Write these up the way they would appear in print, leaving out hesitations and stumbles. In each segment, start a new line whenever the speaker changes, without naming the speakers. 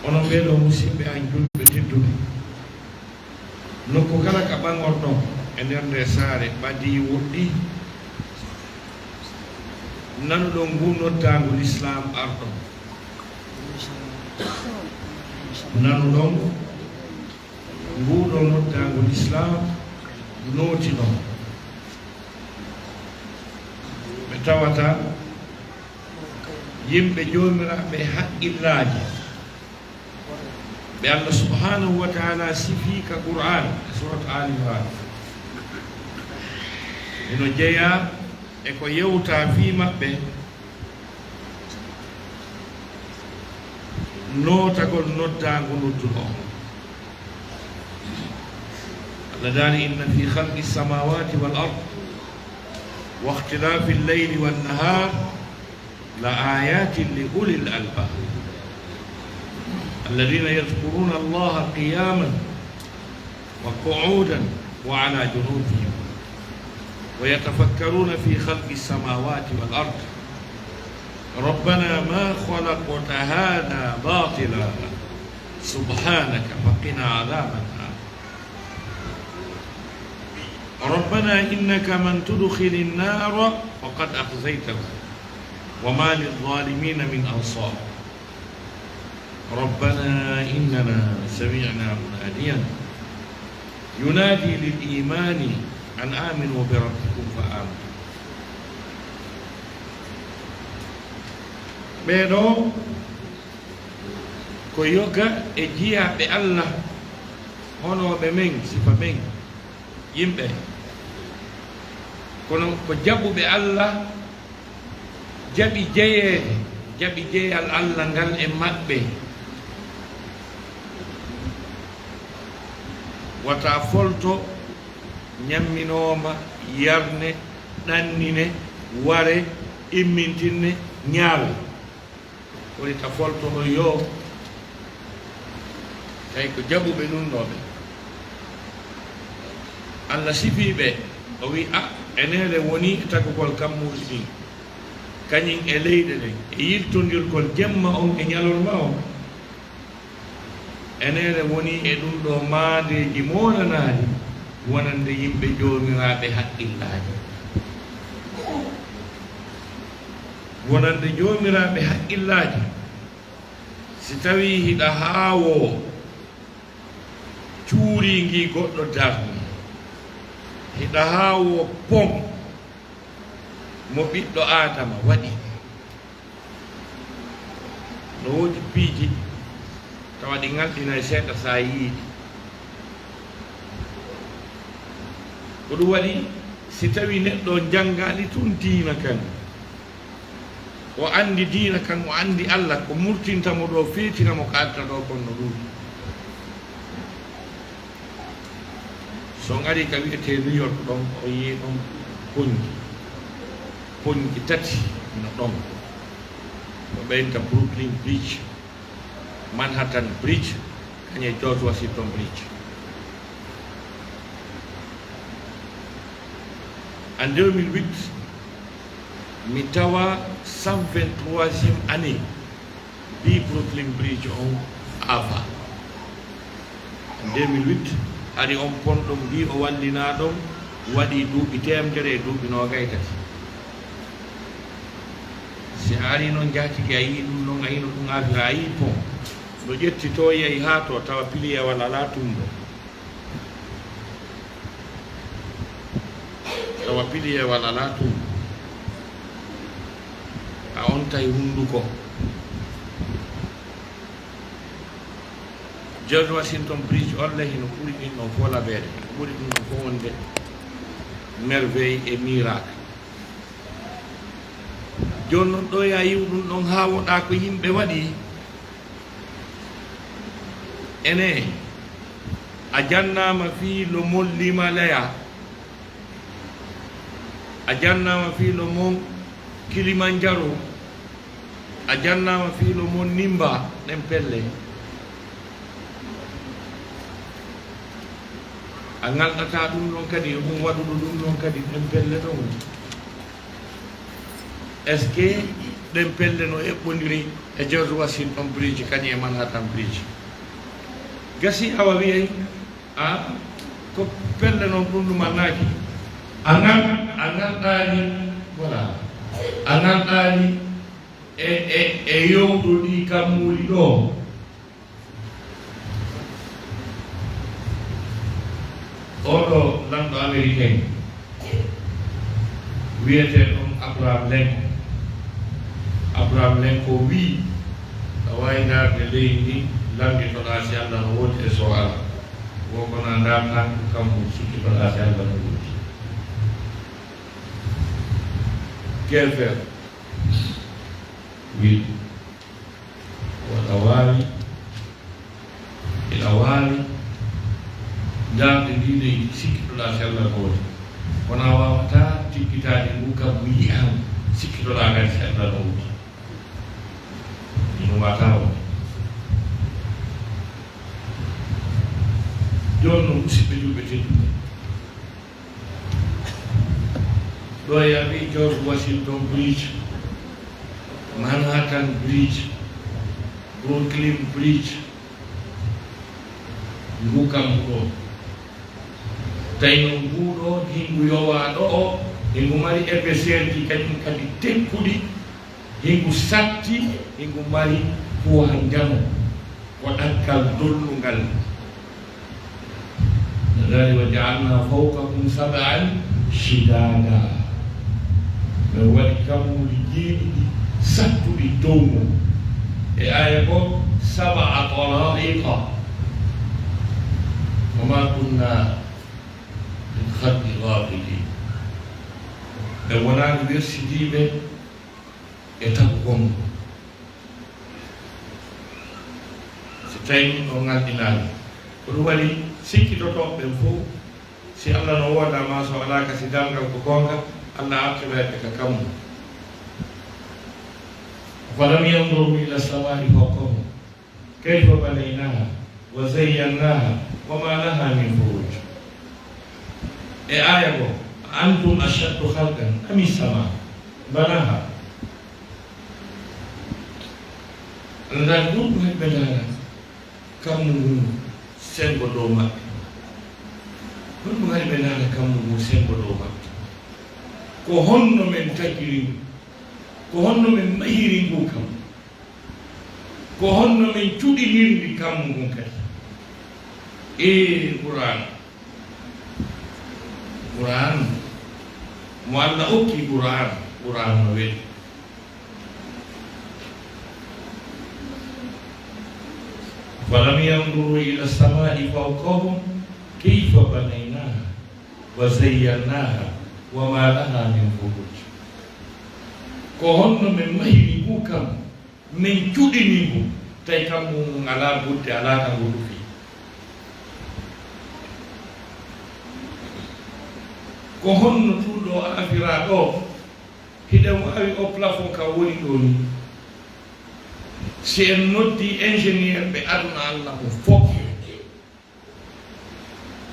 onon ɓeeɗo musidɓe an julɓe tedduɓe nokku kala ka ɓangorɗon e nder nde saare ɓaddi woɗɗi nanuɗon ngu noddagu l'islam arɗon nanuɗon nguɗo noddagu l'islam nooti ɗon ɓe tawata yimɓe jomiraɓe haqqillaji ɓe Allah subhanahu wa ta'ala sifi ka Qur'an surat Ali Imran eno jeeya e ko yewta fi maɓɓe notagol noddago nodduɗo Allah dani inna fi khalqi samawati wal ard wa ikhtilafi al-layli wan nahar la ayatin li ulil albab الذين يذكرون الله قياما وقعودا وعلى جنوبهم ويتفكرون في خلق السماوات والأرض ربنا ما خلقت هذا باطلا سبحانك فقنا عذاب النار ربنا إنك من تدخل النار فقد أخزيته وما للظالمين من أنصار ربنا إننا سمعنا مناديا ينادي للإيمان أن آمنوا بربكم فآمنوا ɓeɗo ko yoga e jiyaɓe Allah honoɓe men sifa men yimɓe kono ko jaɓuɓe Allah jaɓi jeyeede jaɓi jeyal Allah ngal e maɓɓe wata folto ñamminoma yarne ɗannine ware immintinne ñaala woni ta foltono yo tawi ko jaɓuɓe ɗum ɗoɓe Allah sifiɓe o wi a enele woni tagugol kammuɗi ɗin kañum e leyɗe ɗen e yiltodirgol jemma on e ñalorma on enene woni e ɗum ɗo maadeji monanaji wonande yimɓe jomiraɓe haqqillaji wonande jomiraɓe haqqillaji si tawi hiɗa haawo cuuringui goɗɗo darni hiɗa haawo pom mo ɓiɗɗo adama waɗi no wodi piiji tawa ɗi ngalɗina e seeɗa sa yiiɗi ko ɗum waɗi si tawi neɗɗo janngaali tun diina kan o anndi diina kan o anndi Allah ko murtintamo ɗo feetinamo ko adda ɗo kon no ɗum so ngari ka wiyete New York ɗon o yii ɗon poñji tati no ɗon o ɓeynta Brooklyn Bridge Manhattan Bridge kañe George Washington Bridge en 2008 mi tawa 123e année bi Brooklyn Bridge on ava en 2008 ari on ponɗon mbi o wallina ɗon waɗi duuɓi temedere e duuɓi nogay tati si a ari noon jatigi a yii ɗum noon a yino ɗum avi a yii pont no ƴetti to yehi ha to tawa piliyewal ala tumbo tawa piliyewal ala tumbo a on tawi hunduko George Washington Bridge on lehi no ɓuri ɗin ɗon fo laɓede ɓuri ɗum ɗon fo wonde merveille et miracle joni noon ɗo ya yiw ɗum ɗon ha woɗa ko yimɓe waɗi ene a jannama fi lo mon Limalaya a jannama fi lo mon Kilimanjaro a jannama fi lo mon Nimba ɗen pelle a ngalɗata ɗum ɗon kadi ɗum waɗuɗo ɗum ɗon kadi ɗen pelle ɗon est ce que ɗen pelle no eɓɓodiri e George Washington Bridge kañum e Manhattan Bridge gasi awa wiyay ko pelle noon ɗum ɗumannaki a ganɗani voilà a ganɗani e yowɗo ɗi kammuɗi ɗo oɗo lamɗo américain wiyete ɗon Abraham Lincoln wi a wawi darde leydi ndi lamɗitoɗa si Allah no wodi e so ala wokona dartaki kammu sukkitoɗa si Allah no wodi guerre wi waɗa wawi ina wawi darde ndiɗe sikkitoɗa si Allah no wodi wona wawata tikkitade ngu kam yiyam sikkitoɗa kadi si Allah no wodi ɗum wata o joni no musidɓe julɓe tedduɓe ɗo yaɓi George Washington Bridge, Manhattan Bridge, Brooklyn Bridge ngu kam ɗo tawi no nguɗo hingu yowaɗo o hingu mari épaisseur ji kañum kadi tekkuɗi hingu satti hingu mari poids njamo ko ɗakkal dollungal dari wa ja'alna fawqakum sab'an shidada ɓe waɗi kammuɗi jeeɗiɗi sattuɗi dow mum e aya ko sab'a tara'iqa wama kunna min khalqi ghafilin ɓe wonani wersidiɓe e tagu gongo so tawi no ngalɗinani ko ɗum waɗi sikkitotoɓe ɓen fof si Allah no wodama so alaka si dalgal ko gonga Allah artirede ka kammu falam yanduru ila samai fawqahum kayfa banaynaha wa zayyannaha wama laha min furuj e aya go antum ashaddu khalqan am as-sama banaha Allah ɗum heɓɓe dara kammu ngu sengo dow maɓɓe ɗum ɗum heɓɓe dara kammu ngu sengo dow maɓɓe ko honno men tagiri ko honno men mahiri ngu kam ko honno men cuɗinirdi kammu ngun kadi Qur'an mo Allah okki Qur'an no weɗi falam yanduru ila samai fawqahum kayfa banaynaha wa zayyannaha wama laha min furuj ko honno men mahiri ngu kam min cuɗini ngu tawi kammu ala budde ala ka ngu ɗufi ko honno tuɗo afira ɗo hiɗen wawi o plafond ka woni ɗo ni si en noddi ingénieur ɓe aduna Allah o fof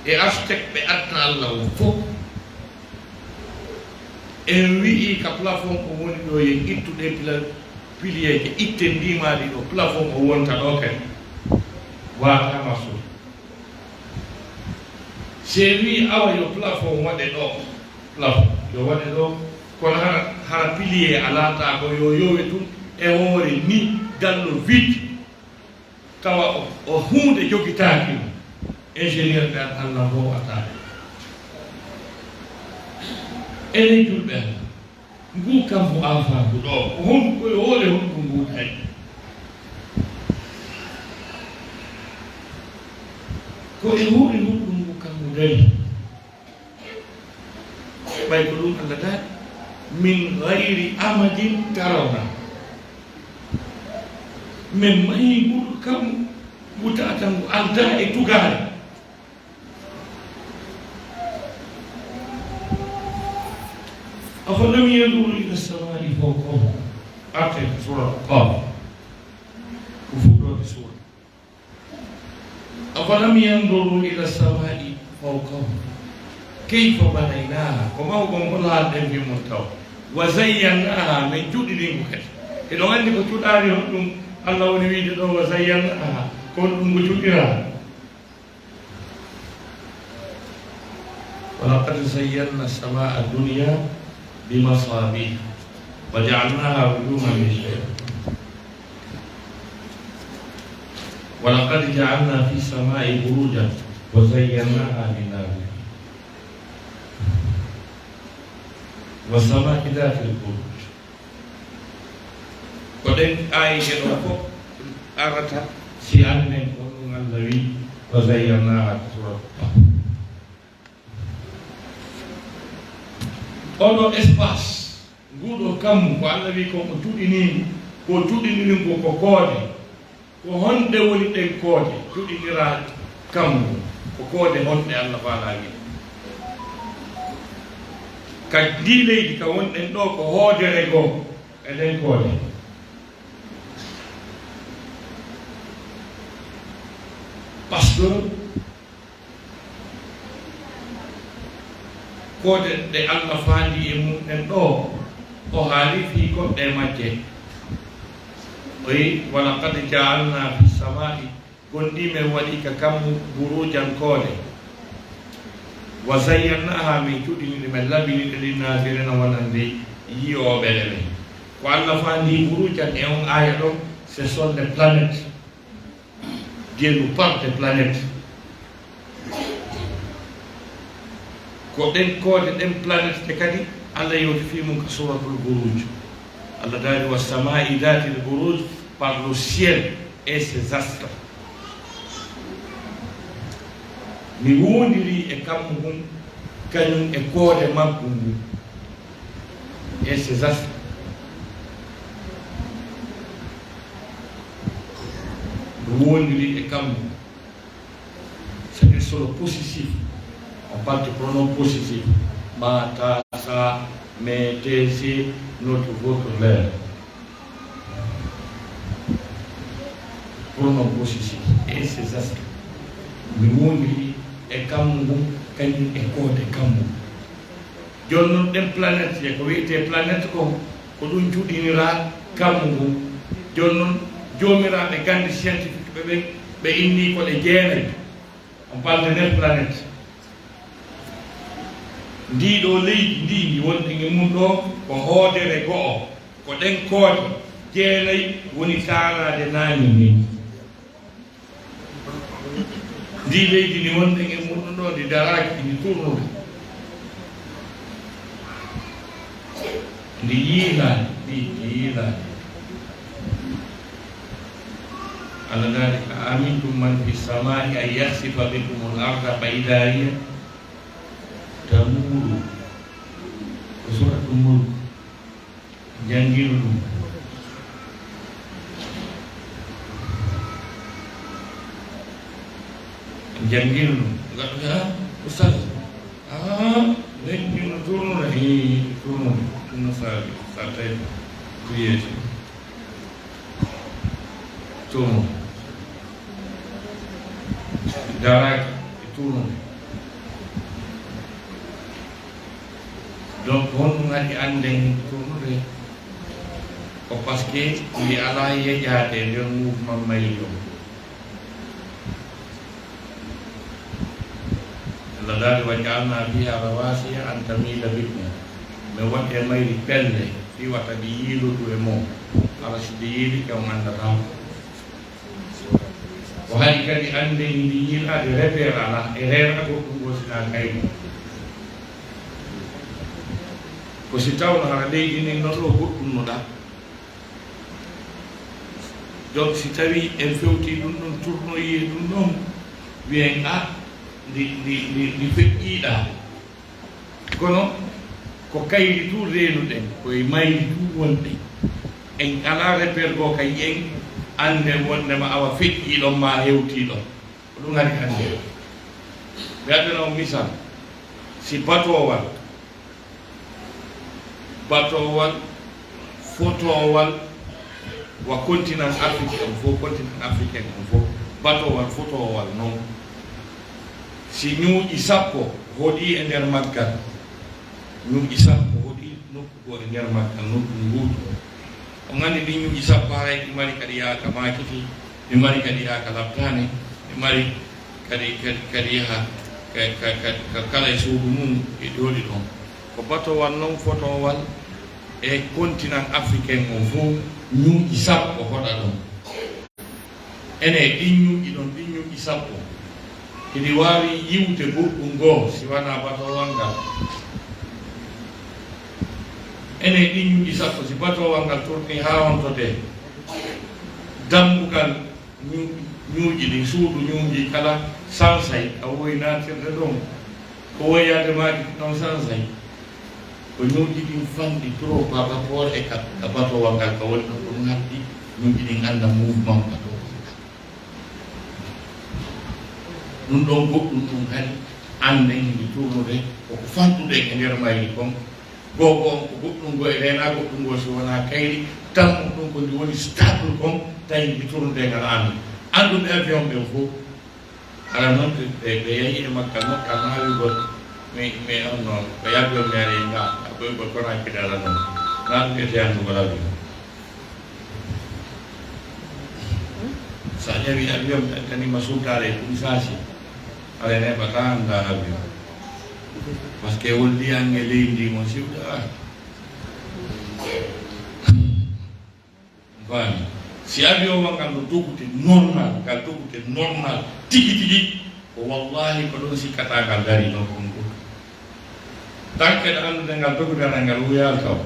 e architecte ɓe aduna Allah o fof en wi'i ka plafond ko woni ɗo ye ittuɗe pilier je itte ndimaɗi ɗo plafond o wonta ɗo kadi watama so se wi awa yo plafond waɗe ɗo plafond yo waɗe ɗo kono hara pilier alata ko yo yowe tun e hoore ni dallo vide tawa o hunde jogitaki ingénieur ɓe an Allah bo watade enen julɓe Allah ngu kam mo afandu ɗo ko honɗu koye hoore honɗu ngu tawi ko e hoore honɗu ngu kam mo dari ɓay ko ɗum Allah daɗi min gayri amadin tarawna min mahi ngu kam ngu tata ngu alda e tugare أفلم ينظروا إلى السماء فوقهم أعطي سورة قاف كفور سورة أفلم ينظروا إلى السماء فوقهم كيف بنيناها كما هو كلها في منتهى وزيناها من جود المكتب e ɗon anndi ko cuɗaari on ɗum Allah woni wiide ɗo wa zayyana kon ɗum ko cuɗɗira walaqad zayyana samaa dunya bimasabih wa ja'alnaha rujuman lishayatin walaqad ja'alna fi samaa'i burujan wa zayyanaha lin-nazirin wa samaa'i dhatil buruj ko ɗen aayije ɗo fof arata si anden ko ɗum Allah wi wa zayyanaha suratu oɗo espace nguɗo kammu ko Allah wi ko tuɗinimi ko tuɗinirim ko koode ko honɗe woni ɗen koode tuɗinira kammu ko koode honɗe Allah faala wi ka ndi leydi ka wonɗen ɗo ko hoodere goo e ɗen koode par ce que koode ɗe Allah faandi e mumɗen ɗo o haali fi goɗɗe majje o wi walaqad ja'alna fi samaa'i gonɗi men waɗi ka kammu burujan koode wa zayyanaha min cuɗiniɗe men labiniɗe linnasirina wonande yiyoɓeɗe ɓen ko Allah faandi burujan e on aya ɗo ce sont des planètes. Dieu nous parle des planètes. ko ɗen koode ɗen planète ɗe kadi Allah yewti fi mum ko suratul buruj Allah daali wa samaa'i dhatil buruj par le ciel et ses astres mi wondiri e kammu ngun kañum e koode makko ngu et ses astres mi wondiri e kammu c'est solo possessif. On parle de pronom possessif. Ma, ta, sa, me, te, si, notre, votre, leur. Pronom possessif. Et ces aspects. Mi wondiri e kammu ngun kañum e koode kammu. Joni noon ɗen planète je ko wiyete planète ko ɗum juɗinira kammu ngun. Joni noon jomiraɓe gande scientifique ɓe inni ko ɗe jeenayi. On parle de 9 planètes. Ndiɗo leydi ndi wonɗi e mum ɗo ko hoodere go'o ko ɗen koode jeenayi woni taarade naani ni ndi leydi ndi wonɗi e mum ɗo ndi daraki ndi turnude ndi yiilaade ndi yiilaade Allah daali ka amintum man fi samaa'i an yahsifa bikum al-arda fa idha hiya tamuru ko suratul mulk jangiro ɗum jangiro ɗum gaɗo ustad leñɗino tournude tournude ɗumno saabi sa tawi ko yeeti tournude daraki e tournude donc honɗum haɗi anden tournude ko par ce que ndi ala yeƴade nder mouvement mayri o Allah daali wa ja'alna fiha rawasiya an tamida bikum mi waɗe mayri pelle fiwata ɗi yiilodu e mo ala so ɗi yiili ke on andata ko haɗi kadi ande ndi yiilade repére ala e reera goɗɗum gosina kayɗum ko si tawno hara leydi ndi non ɗo goɗɗum no ɗa donc si tawi en fewti ɗum ɗon tournoyi ɗum ɗon wiyen ndi feƴƴiɗa kono ko kayri tout reenuɗen koye mayri tout wonɗen en ala repére goo kay yen ande wondema awa feƴƴiɗon ma hewtiɗon ko ɗum haɗi hande mi addana o misal si batowal fotowal wa continent africain fof continent africain on fof batowal fotowal noon si ñuuƴi sappo hoɗi e nder maggal ñuuƴi sappo hoɗi nokku go e nder maggal nokku nguuɗo o ngandi ɗi ñuuƴi sappo haray ɗi mari kadi yaha ka makiti, ɗi mari kadi yaha ka labtane, ɗi mari kadi yaha ka kala e suudu mum e ɗoɗi ɗon. Ko batowal noon fotowal e continent africain o fof ñuuƴi sappo hoɗa ɗon. Ene ɗin ñuuƴi ɗon, ɗin ñuuƴi sappo kedi wawi yiwde goɗɗum goo si wana batowal ngal. Ene ɗin ñuuƴi sappo si batowal ngal tourni ha hontode dambugal ñuuƴi ɗi suudu ñuuƴi kala sansay a woyi natirde ɗon ko woyade maaki ɗon sansay ko ñuuƴi ɗin fanɗi trop par rapport e ka batowal ngal ka woni ɗon ɗum haddi ñuuƴi ɗin anda mouvement batowal ɗum ɗon goɗɗum ɗum kadi ande yimɓe tournude koko fanɗude e nder mayri comme gogo on ko goɗɗum go e rena goɗɗum go so wona kayri tan ɗum ko ndi woni stable comme tawi yimɓe tournude ngal ande anduɓe avion ɓe fof ala noon ɓe yeehi e makka nokka naawigol mais on noon ko yaɓɓe mere nga ɓoygol kona kiɗe ala noon na ɗum ete andugol avion. Sa ƴeewi avion kanima suutare e ɗum saasi ala neɓata anda avion par ce que wolliyange leydi mo siwɗa fami. Si avion wa ngal no doggude normal ngal doggude normal tigi tigi ko wallahi ko ɗon sikkata ngal dari no kon goto tanke ɗo andude ngal doggudana ngal wuyal taw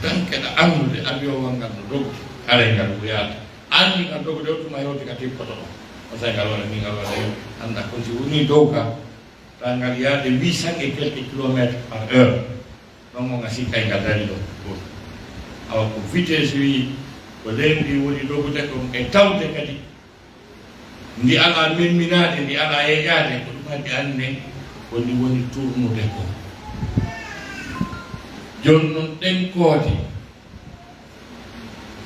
tanke ɗo andude avion wa ngal no doggude hare ngal wuyal andi ngal doggude o tuma yewti ka tippoto ɗo o tawi ngal waɗa ni ngal waɗa yo anda kon si woni dow ka ta ngal yaade 800 et quelques kilomètres par heure ɗon o nga sikkay ngal dari ɗo goto awa ko vitesse wi ko lendi woni doggude ɗum e tawde kadi ndi ala memminade ndi ala yeƴade ko ɗum haddi ande woni woni tournude ko joni noon ɗen koode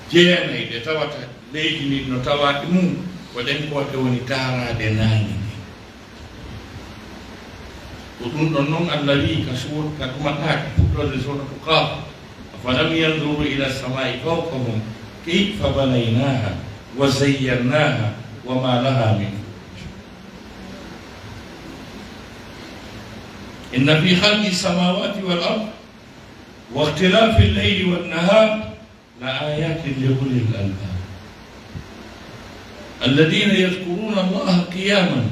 jeenayde tawata leydi ndi no tawaɗi mum ko ɗen koode woni darade naangi ndi ko ɗum ɗon noon Allah wi ka suwot ka ɗumaɗaki puɗɗode suratu Qaf afalam yanduru ila samai fawqahum kayfa banaynaha wa zayyanaha wa ma laha min inna fi khalqi samawati wal ard wa ikhtilafi al-layli wan nahar la ayatin li ulil albab alladhina yadhkuruna Allaha qiyaman.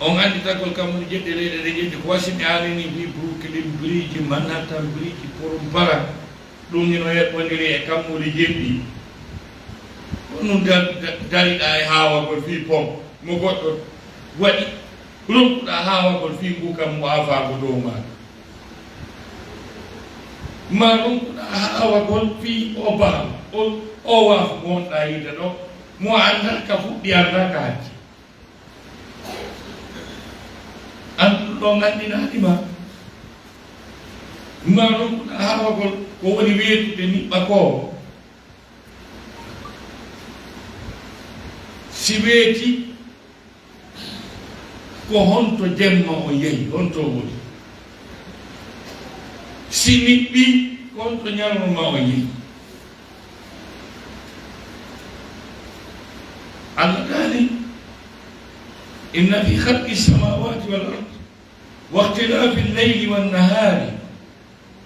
On andi tagol kam woni jeɗɗe leyɗe ɗe jeɗɗi ko wasimi alini mbi Brooklyn Bridge, Manhattan Bridge, Porumbara ɗum ni no heɓɓodiri e kammuli jeɗɗi ɗum dariɗa e hawagol fi pom mo goɗɗo waɗi ronkuɗa hawagol fi ngu kam mo afago dow maɗa ma ronkuɗa hawagol fi o baa o wafo mo wonɗa yide ɗo mo anda ka fuɗɗi anda ka hacci anduɗo ɗo gandinaɗima ma ronkuɗa hawagol ko woni weetude niɓɓa ko si weeti ko honto jemma o yehi honto woni si niɓɓi ko honto ñalnoma o yehi Allah qali inna fi khalqi samawati wal ard wa ikhtilafi al-layli wan nahari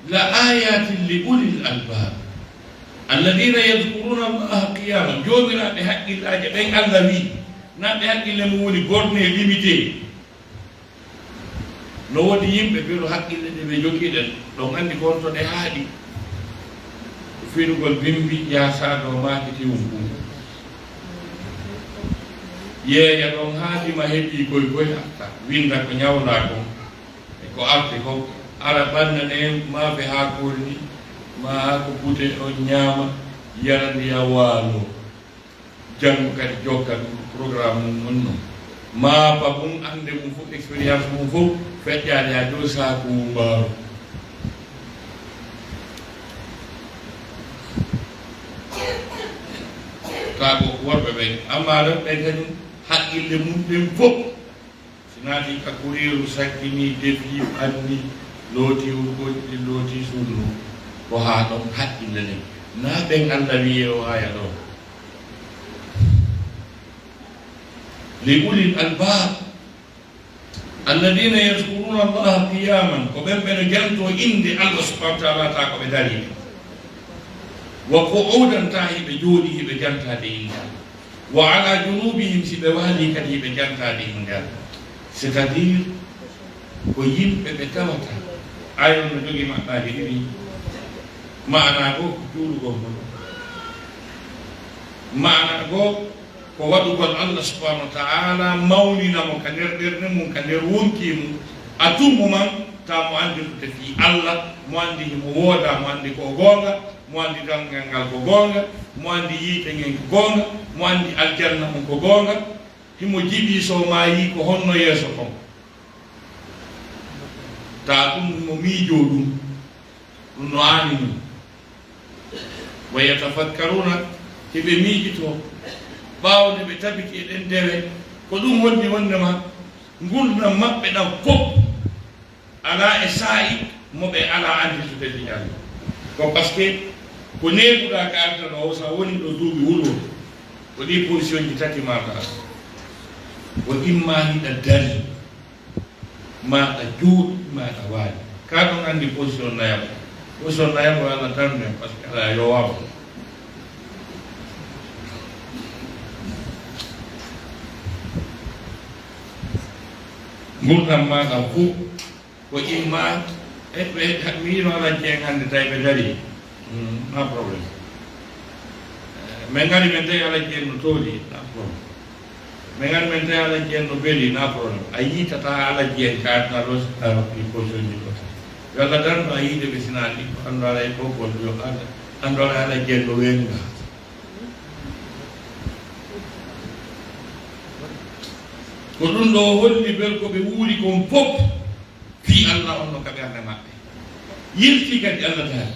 la ayatin li ulil albab alladhina yadhkuruna Allaha qiyaman. Jomiraɓe haqqillaje ɓen Allah wi naɓe haqqille mum woni borne limité no wodi yimɓe ɓeɗo haqqille ɗe ɓe jogiɗen ɗon andi ko honto ɗe haaɗi firugol bimbi yasaɗo makiti wumɓum yeeya ɗon haadima heɓi koye koye arta winda ko ñawla ko e ko arde ko ara ɓanna ne maafe haakori ni ma haako bute o ñaama yara ndiya waalo janngo kadi jokka ɗum programme mum on noon maapa mum ande mum fof expérience mum fof feƴƴade ha dow saaku mum mbaaro kaako worɓe ɓen amma ɗon ɓen kañum haqqille mum ɓen fof si naati ka kuriru sakkini defi anni looti urgoji looti suudu ko haa ɗon haqqille nden na ɓen Allah wiye o aya ɗo li ulil albab alladina yadkuruna allaha qiyaman ko ɓen ɓeno janto inde Allah subhanahu wa taala ta ko ɓe dari wa qu'udan ta hiɓe jooɗi hiɓe jantade ingal wa ala junubihim si ɓe waali kadi hiɓe jantade ingal c'est à dire ko yimɓe ɓe tawata ayon no jogi maɓɓaji ɗiɗi maana go ko juulugol ngol maana go ko waɗugol Allah subhanahu wa ta'ala mawninamo ka nder ɓerde mum ka nder wonki mum a tout moment ta mo andi to defi Allah mo andi himo wooda mo andi ko gonga mo andi dangal ngal ko gonga mo andi yiite ngen ko gonga mo andi aljanna mum ko gonga himo jiɓi so ma yi ko honno yeeso kon ta ɗum mo miijo ɗum ɗum no aani mum wa yatafakkaruna heɓe miijito ɓaawde ɓe tabiti eɗen dewe ko ɗum wonni wondema gurdam maɓɓe ɗam fof ala e saa'i mo ɓe ala anditude ɗi Allah ko par ce que ko neeɓuɗa ka ardano o sa woni ɗo duuɓi wuro ko ɗi position ji tati maɗa o imma hiɗa dari maɗa juuɗi maɗa waali ka ɗon andi position nayam o Allah tan men par ce que ala yowama gurdam maɗa fof ko imma ɓe miino ala jeen hannde tawi ɓe dari na probléme min ngari min tawi ala jeen no tooli na probléme min ngari min tawi ala jeen no beeli na probléme a yiitata ala jeen ka adna ɗo ɗi position ji ɗo yo Allah darno a yiide ɓe sinaɗi ko anndu ala e boggol yo anndu ala jeen no weenga ko ɗum ɗo holli bel ko ɓe wuuri kon fof fi Allah on no ka ɓernde maɓɓe yilti kadi Allah taala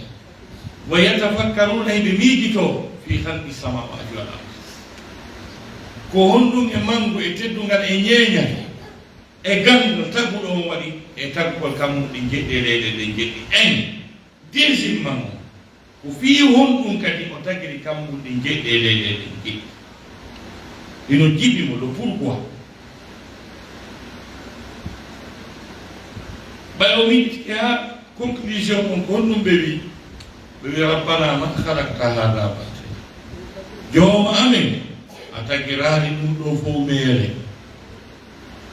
wa yatafakkaruna heɓe miijito fi halqi samawati wal ard ko honɗum e mangu e teddungal e ñeeñal e ganndo tagguɗo on waɗi e taggugol kammu ɗi jeɗɗe leyɗe ɗe jeɗɗi en deuxiémement ko fii honɗum kadi o tagiri kammu ɗi jeɗɗe leyɗe ɗe jeɗɗi ino jiɓimo le pourquoi ɓay o miɗiti ha conclusion on ko honɗum ɓe wi rabbana ma halakta hada batila jooma amen a tagirani ɗum ɗo fof meere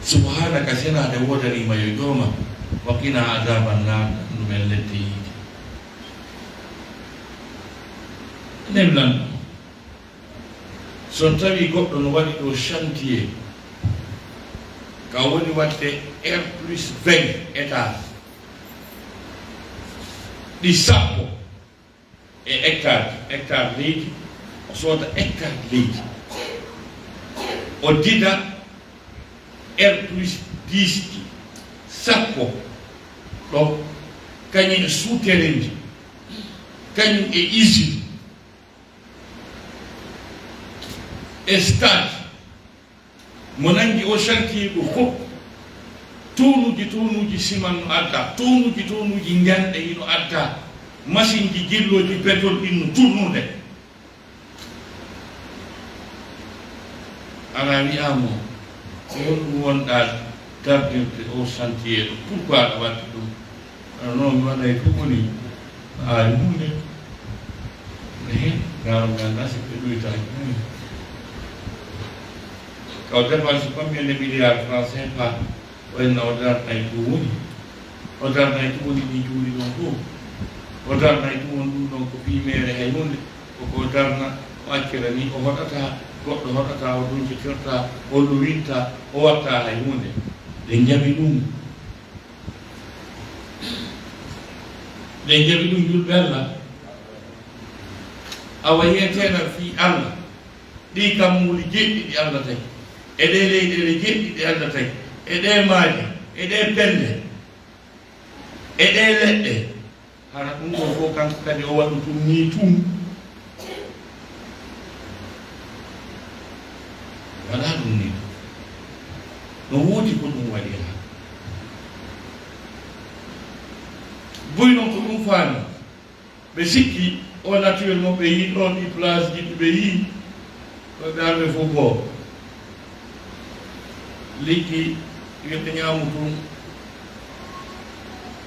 subhanaka senade wodanima yo jooma waqina adaban nar ɗumen ledde yiide enen lanɗo son tawi goɗɗo no waɗi ɗo chantier ka woni watte R+20 étage ɗi sappo e hectare leydi o sooda hectare leydi o dida R+10 ɗi sappo ɗo kañum e souterrain ji kañum e usine e stade mo nangi o chantier ɗo fof tonuji siman no adda tonuji nganɗe ino adda machine ji jilloji pétrole ɗin no tournude ala wiyamo on ɗum wonɗa dardirde o chantier ɗo pourquoi aɗa wadde ɗum non mi waɗay fof woni aari hunde garo ganda sippe ɗoytaji kaw dépense combien de milliards francs CFA wayno o darnay ɗum woni o darnay ɗum woni ɗi juuli ɗon fof o darnay ɗum won ɗum ɗon ko piimere hay hunde koko darna o accira ni o hoɗata goɗɗo hoɗata o duncitirta o winta o watta hay hunde ɓe jaɓi ɗum julɓe Allah awa yetenan fi Allah ɗi kammuuli jeɗɗi ɗi Allah tagi eɗe leyɗele jeɗɗi ɗi Allah tagi eɗe maaje eɗe pelle eɗe leɗɗe hara ɗum ɗo fof kanko kadi o waɗu tum ni tum waɗa ɗum ni no woodi ko ɗum waɗi ɓe sikki o naturellement ɓe yi ɗon ɗi place jiɗi ɓe yi koɓe arɓe fof boo liɗɗi yoɓe ñaamu tun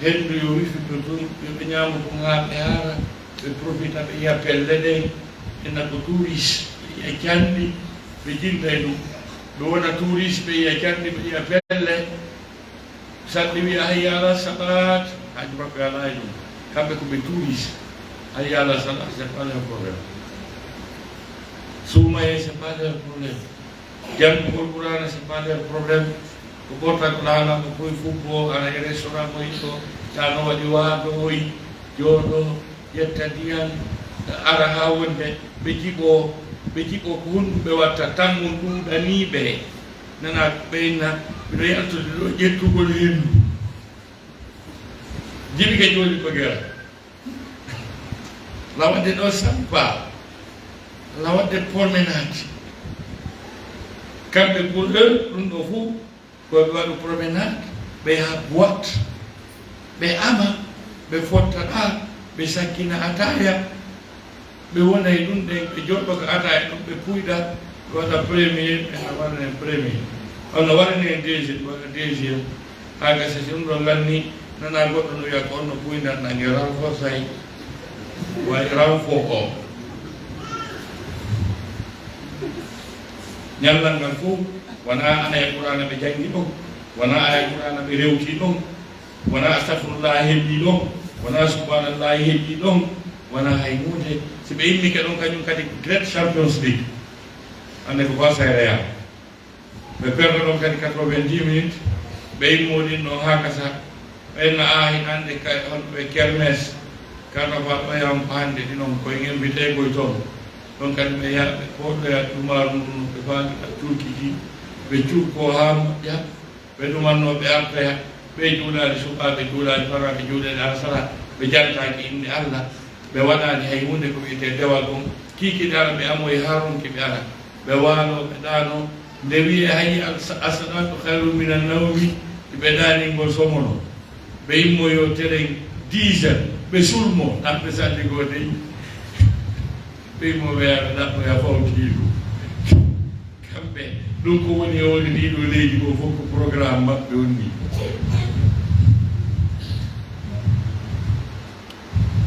hendu yo wifiɗo tun yoɓe ñaamu tun haa ɓe haara ɓe profita ɓe yiya pelle ɗen ena ko touriste ɓe yiya canɗi ɓe jilda e ɗum ɓe wona touriste ɓe yiya canɗi ɓe yiya pelle sanɗi wiya hayya ala salat haji maɓɓe ala e ɗum kamɓe ko ɓe touriste hayya ala salat c'est pas leur problème suumaye c'est pas leur problème janngugol Qur'ana c'est pas leur problème ko ɓorta ko laala ko koye fubbo ara e restaurant mo yiɗɗo tano waɗi waaɓe oyi jooɗo ƴetta ndiyan ara ha wonde ɓe jiɓo ko honɗum ɓe watta tan mon ɗuɗaniɓe nana ɓeyna ɓeɗo yaltude ɗo ƴettugol hendu jiɓi ke jooɗi ko gera lawadde ɗo sampa lawadde promenade kamɓe pour eux ɗum ɗo fof koɓe waɗu promenade ɓe yaha boite ɓe ama ɓe fottaɗa ɓe sakkina ataya ɓe wona e ɗum ɗen ɓe joɗɗo ko ataya ɗum ɓe puyɗa ɓe waɗa premier ena waɗane premier ono waɗane deuxiéme waɗa deuxiéme ha gasa si ɗum ɗo lanni nana goɗɗo no wiya ko onno puyɗan nange renforçay way renfo o ñallal ngal fof wona aya Qur'ana ɓe jangi ɗon wona aya Qur'ana ɓe rewti ɗon wona astahfirullah heddi ɗon wona subhanallahi heddi ɗon wona hay hunde si ɓe immike ɗon kañum kadi great champions league ande ko basayreya ɓe perda ɗon kadi 90 minutes ɓe immoɗin ɗon ha kasa ɓenna ahi hande honɓe kermes carnaval ɓayam hande ɗinon koye invité goye toon ɗon kadi ɓe yaɓe koɗoya ɗumaru ndu ɓe faami curkiji ɓe curko ha moƴƴa ɓe ɗumannoɓe artaya ɓe juulade suɓaɓe juulade faraɓe juulede arsara ɓe jantaki inde Allah ɓe waɗani hay hunde ko wiyete dewal on kikiɗe ara ɓe amoye haronki ɓe ara ɓe waalo ɓe ɗano nde wiye hayi asalatu hayru minan nawmi ɓe ɗaningol somono ɓe immoyo teren 10 heures ɓe sulmo ɗamɓe salligo dey ɓe immo ɓe ara ɗaɓɓoya fawtiɗu kamɓe ɗum ko woni e woni ndiɗo leydi ko fof ko programme maɓɓe wonni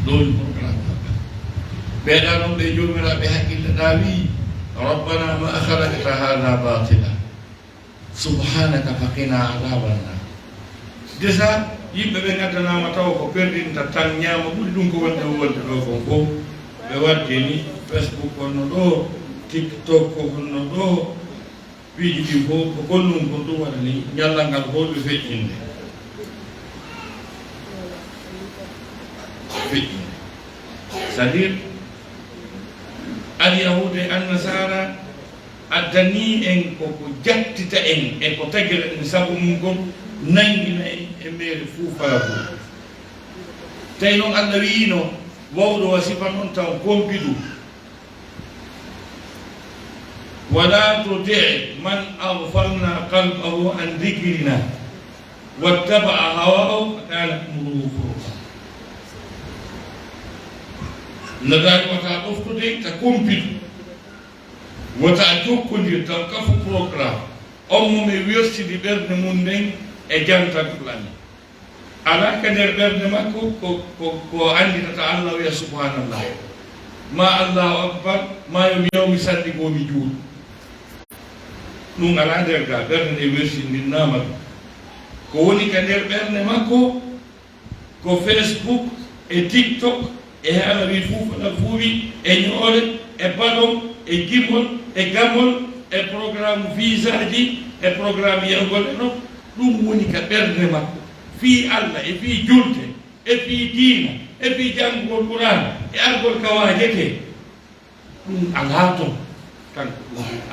ɗon programme maɓɓe ɓeeɗa noon ɓe jomiraɓe haqqilleɗa wi rabbana ma akhrajta hada batila subhanaka faqina adabannar déjà yimɓe ɓe gaddanama taw ko perdinta tan ñaama ɓuri ɗum ko wonde wonde ɗo kon fof ɓe wadde ni Facebook honno ɗo TikTok ko honno ɗo piiji ɗi fof ko konnum kon ɗum waɗa ni ñallal ngal holɓe feƴƴinde c'est à dire alyahude annasara addani en koko jattita en e ko tagira en sabu mum kon nangina en e meere fuufaako tawi noon Allah wiino wawɗo wa sifa noon taw kompiɗu wala tuti' man aghfalna qalbahu an dhikrina wattaba'a hawahu fakana amruhu furuta nadaari wata ɗoftude ta kompiɗu wota jokkodir taw kafu programme on momi wersidi ɓerde mum nden e jantagulani ala ka nder ɓerde makko ko anditata Allah wiya subhanallah ma allahu akbar ma yomi yawmi salligomi juuɗe ɗum ala nder ga ɓerde nde wersindinnama ɗum ko woni ka nder ɓerde makko ko Facebook e TikTok e haala wi fuufaɗal fuuwi e ñoole e baɗon e gimol e gammol e programme visa ji e programme yahgol e ɗon ɗum woni ka ɓerde makko fii Allah e fii julde e fii diina e fii janngugol Qur'an e argol kawajete ɗum alaa toon kanko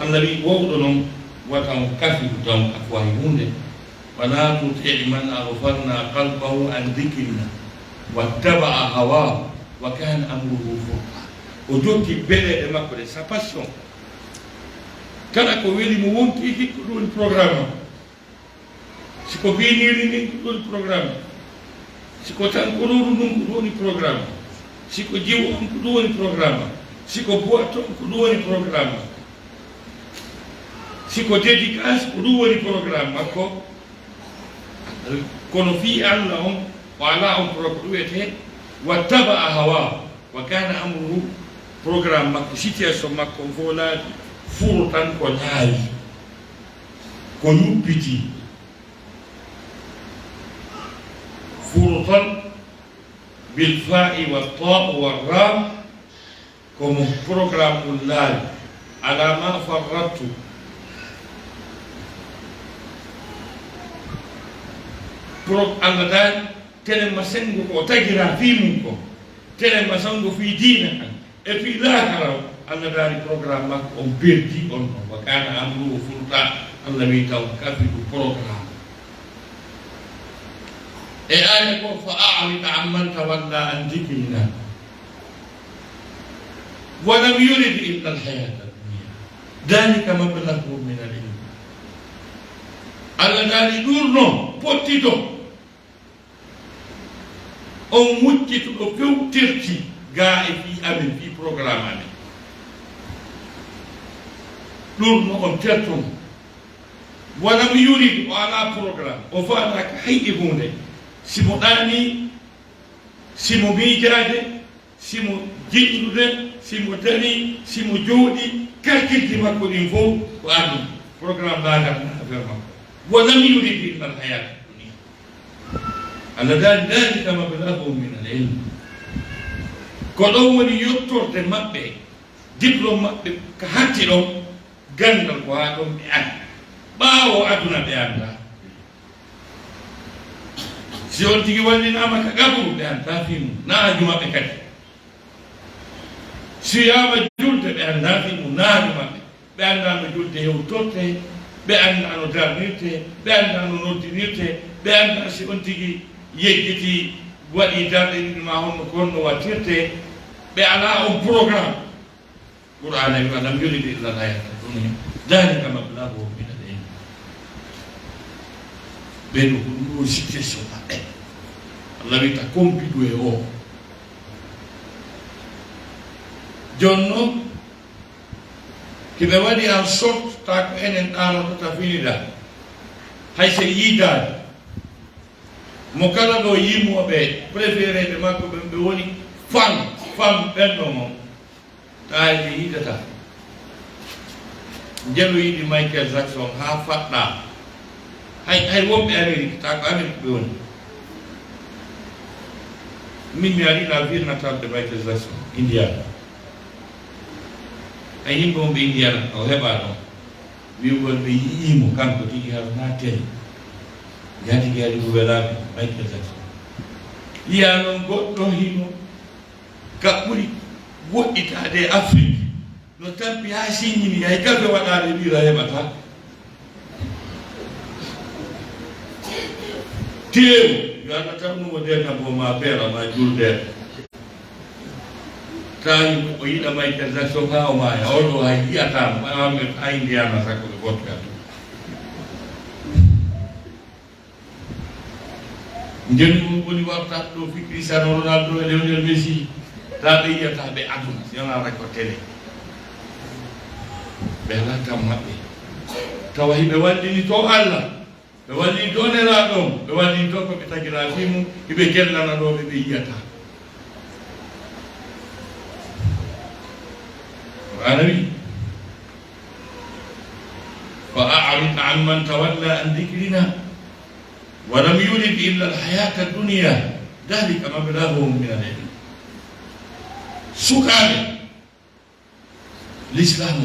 Allah wi wowɗo noon watan kafiru taw ako way hunde wala tuti' man aghfalna qalbahu an dhikrina wattaba'a hawahu wa kana amruhu furta o jokki beleɗe makko de sa passion kala ko weli mo wonki hikko ɗum woni programme o siko biniri ndin ko ɗum woni programme siko tan ko ɗum ɗum ko ɗum woni programme siko jiwo on ko ɗum woni programme siko boito on ko ɗum woni programme siko dédicace ko ɗum woni programme makko kono fi Allah on o ala on ko ɗuwete wattaba hawa wa kana amruhu programme makko situation makko on fof laati furo tan ko ñaayi ko yuppiti furo tan bil fa'i wa ta' wa ra comme programme ullahi ala ma farrattu Allah dal tele masengo ko tagira fi mum ko tele masengo fi dina e fi lahara Allah dal programme makko on berdi on wa kana amru furta Allah wi taw kafidu programme e aya ko fa a'rid amman tawalla an dhikrina wa lam yurid illa al-hayata ad-dunya dhalika mablaghu min al-ilm Allah dal durno pottito on muccito ɗo fewtirti ga e fi amin fi programme amin ɗum no on terton walam yurid o ala programme o faataka hayɗi hunde simo ɗani simo miijade simo jiɗɗude simo dari simo jooɗi kalkilji makko ɗin fof ko adum programme lagal affaire makko walam yurid illa al hayata Allah dhalika mablaghuhum min al-ilm ko ɗon woni yottorde maɓɓe diplôme maɓɓe ko hatti ɗon gandal ko ha ɗon ɓe andi ɓaawo aduna ɓe anda si on tigi wallinama ka gabru ɓe anda fimu naaju maɓɓe kadi si yama julde ɓe anda fimu naaju maɓɓe ɓe anda no julde hewtorte ɓe anda no darnirte ɓe anda no noddinirte ɓe anda si on tigi yejjiti waɗi darɗe ɗiɗi ma honno ko honno wattirte ɓe ala on programme qur'ana wi alam yuridi illa al-hayata dunya dhalika mablaghuhum min al-ilm ɓeɗo ko ɗum woni situation maɓɓe Allah wita kompiɗu e o jonno kiɓe waɗi en sorte ta ko enen ɗanotota finida hay so yiidade mo kala ɗo yimmoɓe préféré ɓe makko ɓe woni femme ɓenɗo mo taji yiidata jelu yiɗi Michael Jackson ha faɗɗa hay wonɓe Amérique ta ko Amérique ɓe woni min mi ari la ville natale de Michael Jackson Indiana hay yimɓe wonɓe Indiana o heɓa ɗon wiwol ɓe yiimo kanko tigi har na télé yadi gari ko welaɓe Michael Jackson yiya noon goɗɗo hino ka ɓuri woɗɗitade Afrique no tampi ha signini hay kafe waɗade ɓira heɓata teewo yo Allah tannumo denna bo ma beera ma juldere tawi o yiɗa Michael Jackson ha o maya oɗo hay yiyatamo ha Indiana sakko ɓe goppe atu njennu woni warta ɗo fi Cristiano Ronaldo e Lionel Messi ta ɓe yiyata ɓe aduna si wonata ko télé ɓe ala kam maɓɓe tawa hiɓe wallini to Allah ɓe wallini to nelaɗon ɓe wallini to koɓe tagira fimu hiɓe gellana ɗo ɓe yiyata Qur'ana wi fa a'rid amman tawalla an dhikrina ولم يرد إلا الحياة الدنيا ذلك مبلغهم من العلم سكان l'islam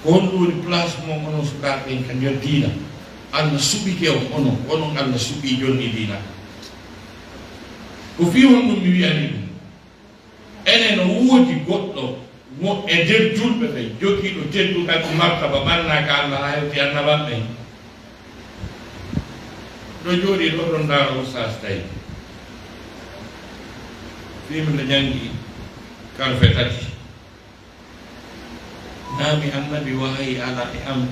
on woni place mo onon sukaɓe en ka nder diina Allah suɓike onon Allah suɓi jonni diina ko fi hon ɗum mi wiyani ɗum enen woodi goɗɗo mo e nder julɓe ɓe jogiiɗo teddugal ko martaba ɓannaka Allah ha hewti annabaɓe ɗo jooɗi ɗo ɗon ndaara oustas tawi fimi nde jangi kalfe tati naami annabi wahayi ala e am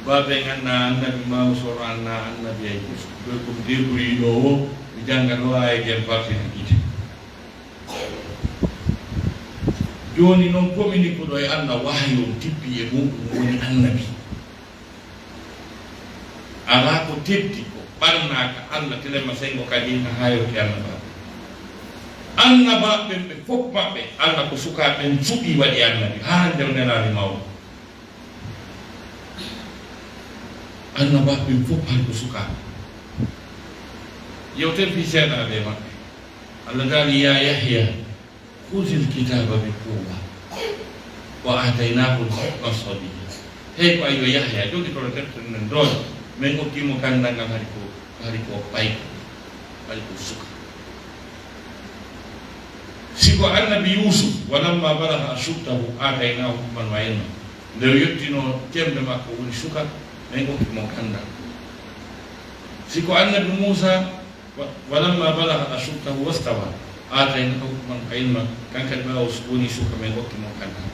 babe ganna annabi mamusoro anna annabi ay ɓe kom débrouille ɗo o mi janggal waye gen parti ite joni non komini ko do e Allah wahyo tippi e mum woni annabi ala ko teddi ko ɓarnaka Allah telema sengo kadi ha hayo ke annaba ɓe fof maɓɓe Allah ko sukaɓe suɓi waɗi annabi ha nder nelali mawɗo annaba ɓe fof hay ko sukaɓe yewten fi seeɗaɓe maɓɓe Allah dali ya Yahya khudhil kitaba bi quwwa wa ataynahu al-hukma sabiyya hey ko ayo Yahya jogi to deftere nen doole men hokkimo kandangal hari ko suka siko annabi Yusuf walamma balagha ashuddahu ataynahu hukman wa ilma nde yettino tembe makko woni suka men hokkimo kandal siko annabi Musa walamma balagha ashuddahu wastawa ataynahu hukman wa ilma kankadi ɓawo woni suka men hokkimo kandal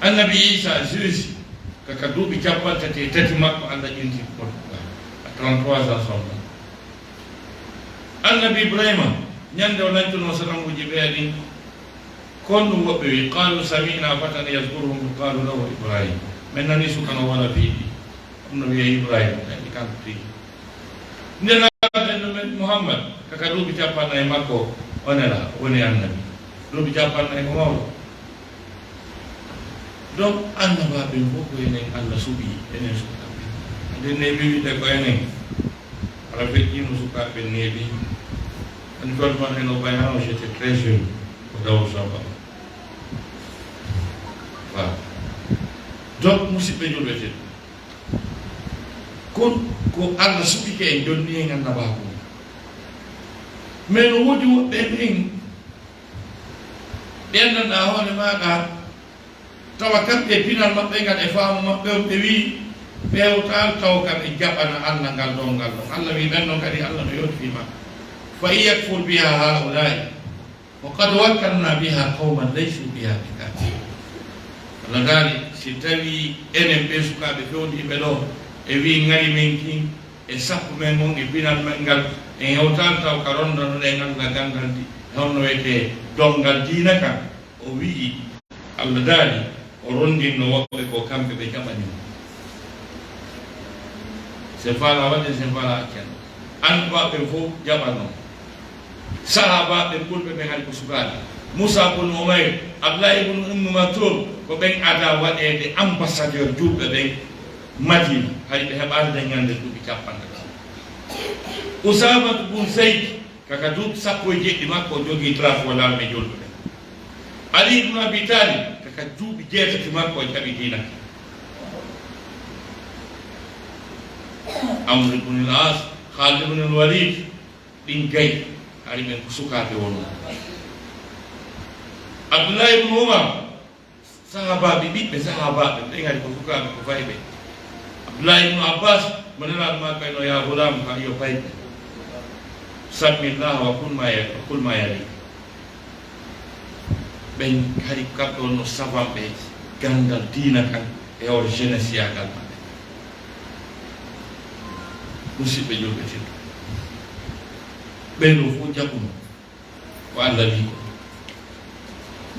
annabi Isa Jésus kaka duuɓi capantati tati makko Allah ƴenti ko 33 ans sonno annabi Ibrahima ñande o lantuno saranguji ɓeeɗin kon ɗum woɓɓe wi qalu samina fatan yaskuruhum qalu lahu Ibrahim min nani sukano wala piiɗi ɗum no wiye Ibrahima kadi kanko tigi nde naɗen men Muhammad kaka duuɓi capanɗa e makko onela woni annabi duuɓi capanɗa e ko mawɗo donc annabaɓe fof ko enen Allah suɓi enen sukaɓe ande neeɓi wiide ko enen ala feƴƴino sukaɓe neeɓi andi tolman eno bayano j'étais très jeune ko dawo saba voilà donc musidɓe julɓe ten kon ko Allah suɓike en jonni en annabako mais no woodi woɓɓe en ɗendanɗa hoore maɗa tawa kamɓe pinal maɓɓe ngal e faamu maɓɓe on ɓe wi ɓewtal taw kam e jaɓana Allah ngal ɗon Allah wi ɓen ɗon kadi Allah no yottima fa in yakfur biha haulai wa qad wakkalna biha qauman laysu biha bikafir Allah dali si tawi enen ɓe sukaɓe fewdiɓe ɗo e wi ngari men kin e sappo men gon e pinal men ngal en hewtal taw ka rondanoɗen Allah gandal di honno wiyete dongal diina kam o wii Allah dali o rondinno woɓɓe ko kamɓe ɓe jaɓani se fala waɗe se fala accen andubaɓe fof jaɓano sahabaɓe ɓurɓe ɓe hali ko sukaɓe Moussa bun Umayr Abdoulaye bun Ummu Maktoum ko ɓen ada waɗede ambassadeur juɓɓe ɓen Madina hay ɓe heɓade dañande duuɓi capanɗe Usama bun Zayd kaka duuɓi sappo e jeɗɗi makko jogui drapeau lalɓe julɓe ɓen Ali ibn Abi Talib kaka duuɓi jeetati makko o jaɓi diina Amr ibn al-As Khalid ibn al-Walid ɗin gayi ari ɓen ko sukaɓe wonno Abdoulaye ibn Umar sahabaɓe ɓiɓɓe sahabaɓe ɓen ari ko sukaɓe ko fayi ɓe Abdoulaye ibn Abbas mo nenaɗo makko eno ya hulam ka yo fayɓe sammillah wa kul ma yali ɓen hari kamɓe wonno savanɓe gandal diina kan e or jeunesse yagal maɓɓe musidɓe julɓe teddu ɓen ɗo fof jaɓuno ko Allah wi ko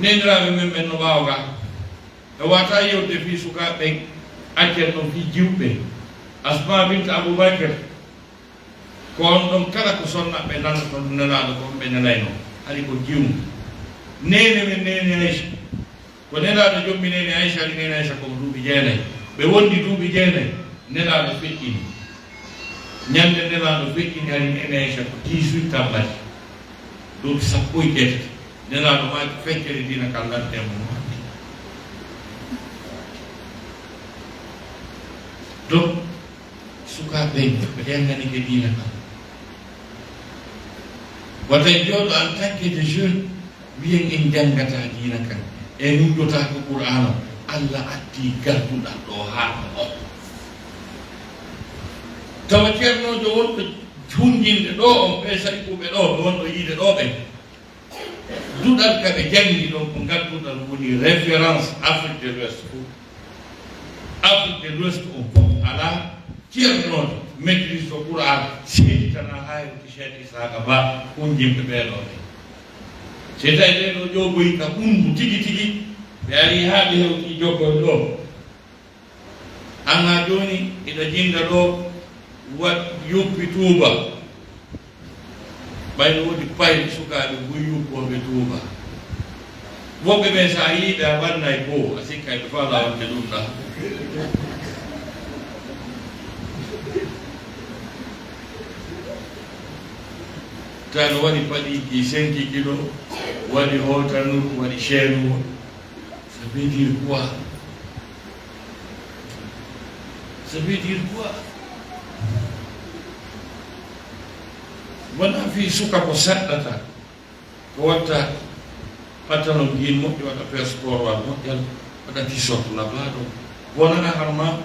neniraɓe men ɓen no wawga e wata yewde fi sukaɓe ɓen accen ɗon fi jiwɓe Asma bint Aboubacre ko on ɗon kala ko sonnaɓe nanata ɗum nenaɗo ko ɓe nenayno hari ko jiwmu nene men nene Aïcha ko nenaɗo jommi nene Aïcha ari nene Aïcha komo duuɓi jeenayyi ɓe wondi duuɓi jeenayyi nenaɗo feƴƴini ñande nenaɗo feƴƴini ari nene Aïcha ko 18 tammati duuɓi sappo e jeetati nenaɗo maki feccere dina kal lantemo donc sukaɓe ɓe jangani ke dina kam watay jooɗo en tant que de jeune wiyen en jangata dina kan e nuɗɗota ko Qur'an o Allah addi garduɗa ɗo haɗa o tawa ceernojo wonɗo hunjinde ɗo on ɓe saykuɓe ɗo ɓe wonɗo yiide ɗo ɓe duɗal kaɓe jangi ɗon ko gadduɗal woni référence Afrique de l'Ouest fof Afrique de l'Ouest on fof ala ceernoɗo maîtrise o Qur'an seeditana hayro ko Cheikh Isaka Ba on jimɓe ɓeɗone so tawi ɗeɗo ƴogoyi ka ɓundu tigi tigi ɓe ari ha ɓe hewti joggol ɗo amma joni ina jinda ɗo wat yuppi Tuuba ɓayno wodi payɗe sukaɓe boy yuppoɓe Tuuba woɓɓe ɓe sa yiiɗa wannay bo a sikkay ɓe fala wonde ɗum ɗa tan waɗi paɗiji 5 kilos waɗi hotanur waɗi chaine ça veut dire quoi ça veut dire quoi wona fi suka ko saɗɗata ko watta pantalon guin moƴƴo waɗa pesport wal moƴƴal waɗa t-shirt labaɗo wonana harma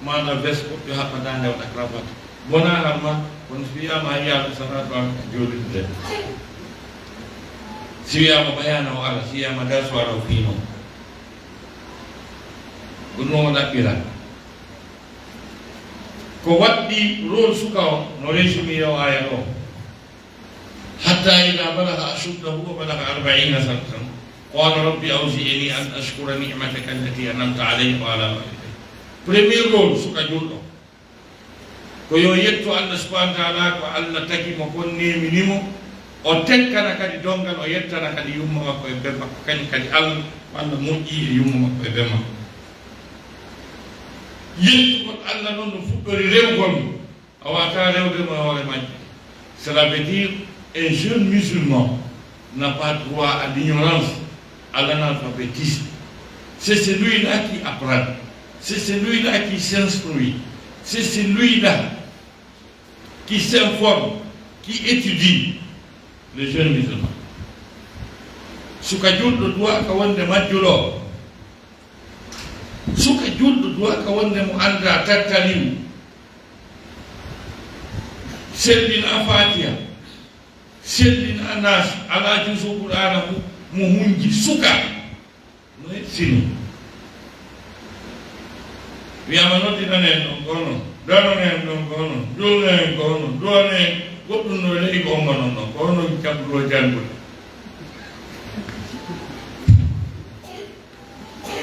maɗa veste moƴƴo haɓɓa dande waɗa cravate wona harma kono so wiyama yiyaɗo salatu an joɗirde si wiyama ɓayana o ara si wiyama darso ara o fiino ɗum noon o ɗaɓɓira ko waɗɗi rôle suka o no résumé o aya o hatta ida balaga ashuddahu wa balaga 40 sanatan qala rabbi awzi'ni an ashkura ni'mataka allati an'amta alayya wa ala walidayya premier rôle suka julɗo ko yo yetto Allah subhanahu wa ta'ala ko Allah tagi mo kon neminimo o tekkana kadi dongal o yettana kadi yumma makko e bemma kadi Allah walla moƴƴi e yumma makko e bemma yettugol Allah noon no fuɗɗori rewgol a wata rewde mo hoore majje cela veut dire un jeune musulman n'a pas droit à l'ignorance, à l'analphabétisme. C'est celui-là qui apprend, c'est celui-là qui s'instruit, c'est celui-là qui s'informe, qui étudie, le jeune musulman. Suka julɗo duwa ka wonde majjuɗo, suka julɗo duwa ka wonde mo anda tattaliw, sellina Fatiha, sellina Nas, ala juzu Qur'ana mo hunji suka no sini wiyama noddinanen ɗon gono danonen ɗon gono julnen gono duwane goɗɗum no ley gongonon ɗon gono jabduɗo jangude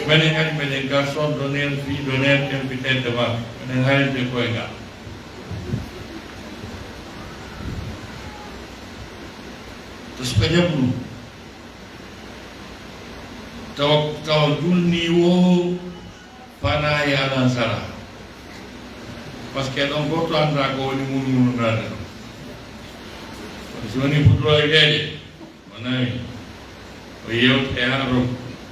minen kadi minen garçon d'honneur fille d'honneur invité devant minen hayde koye ngal to suka jabru tawa julni wo fana e alan sara par ce que ɗon goto anda ko woni munu ngade ɗon so woni fuɗɗo e gueɗe o nawi o yewta e haaro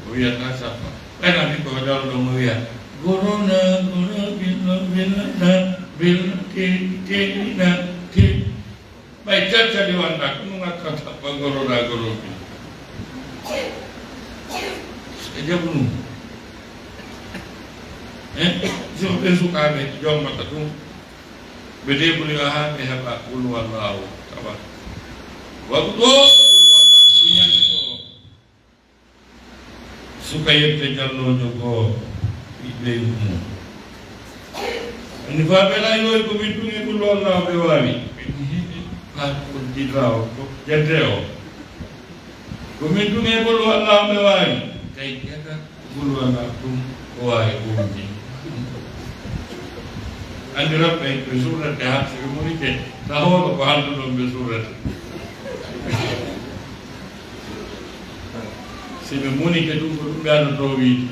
o wiyata sappa ɓayna mi ko dawɗo mo wiya gorona goro billata bil teɗina te ɓay tattali wanda ko ɗum ngakkata ɓa goroɗa gorobi e jaɓu ɗum so ɓe sukaɓe jommata ɗum ɓe debuli ha ɓe heɓa qul wallahu taɓa waɗu ɗo qul wallahu ɗuñande ko suka yette jallojo ko ɓiɓɓe mum andi fa ɓe laynoy ko wittuge qul wallahu ɓe wawi ko jidrao ko jedde o ko min ɗume qul wallahu ɓe wawi tawi ƴetta qul wallahu ɗum o wawi ɓumji andi rabɓe ɓe surrete ha siko monike tahoɗo ko halduɗon ɓe surrete si ɓe monike ɗum ko ɗum ɓe andoto wiide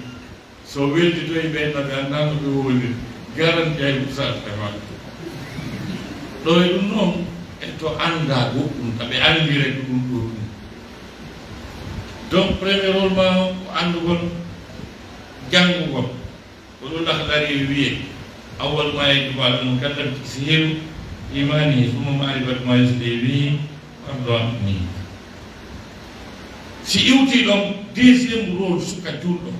so welditoyi ɓe no ɓe annda no ɓe woliri garanti hay usate maɓɓe ɗo e ɗum noon e to anda goɗɗum taɓe andire ko ɗum ɗo ɗum donc premier rôle ma ko andugol janngugol ko ɗum lakhdari wiye awwal ma yajibu ala al-mukallaf tashihu imanihi thumma ma'rifatu ma yusli bihi fardu ni si iwti ɗon deuxiéme rôle suka julɗo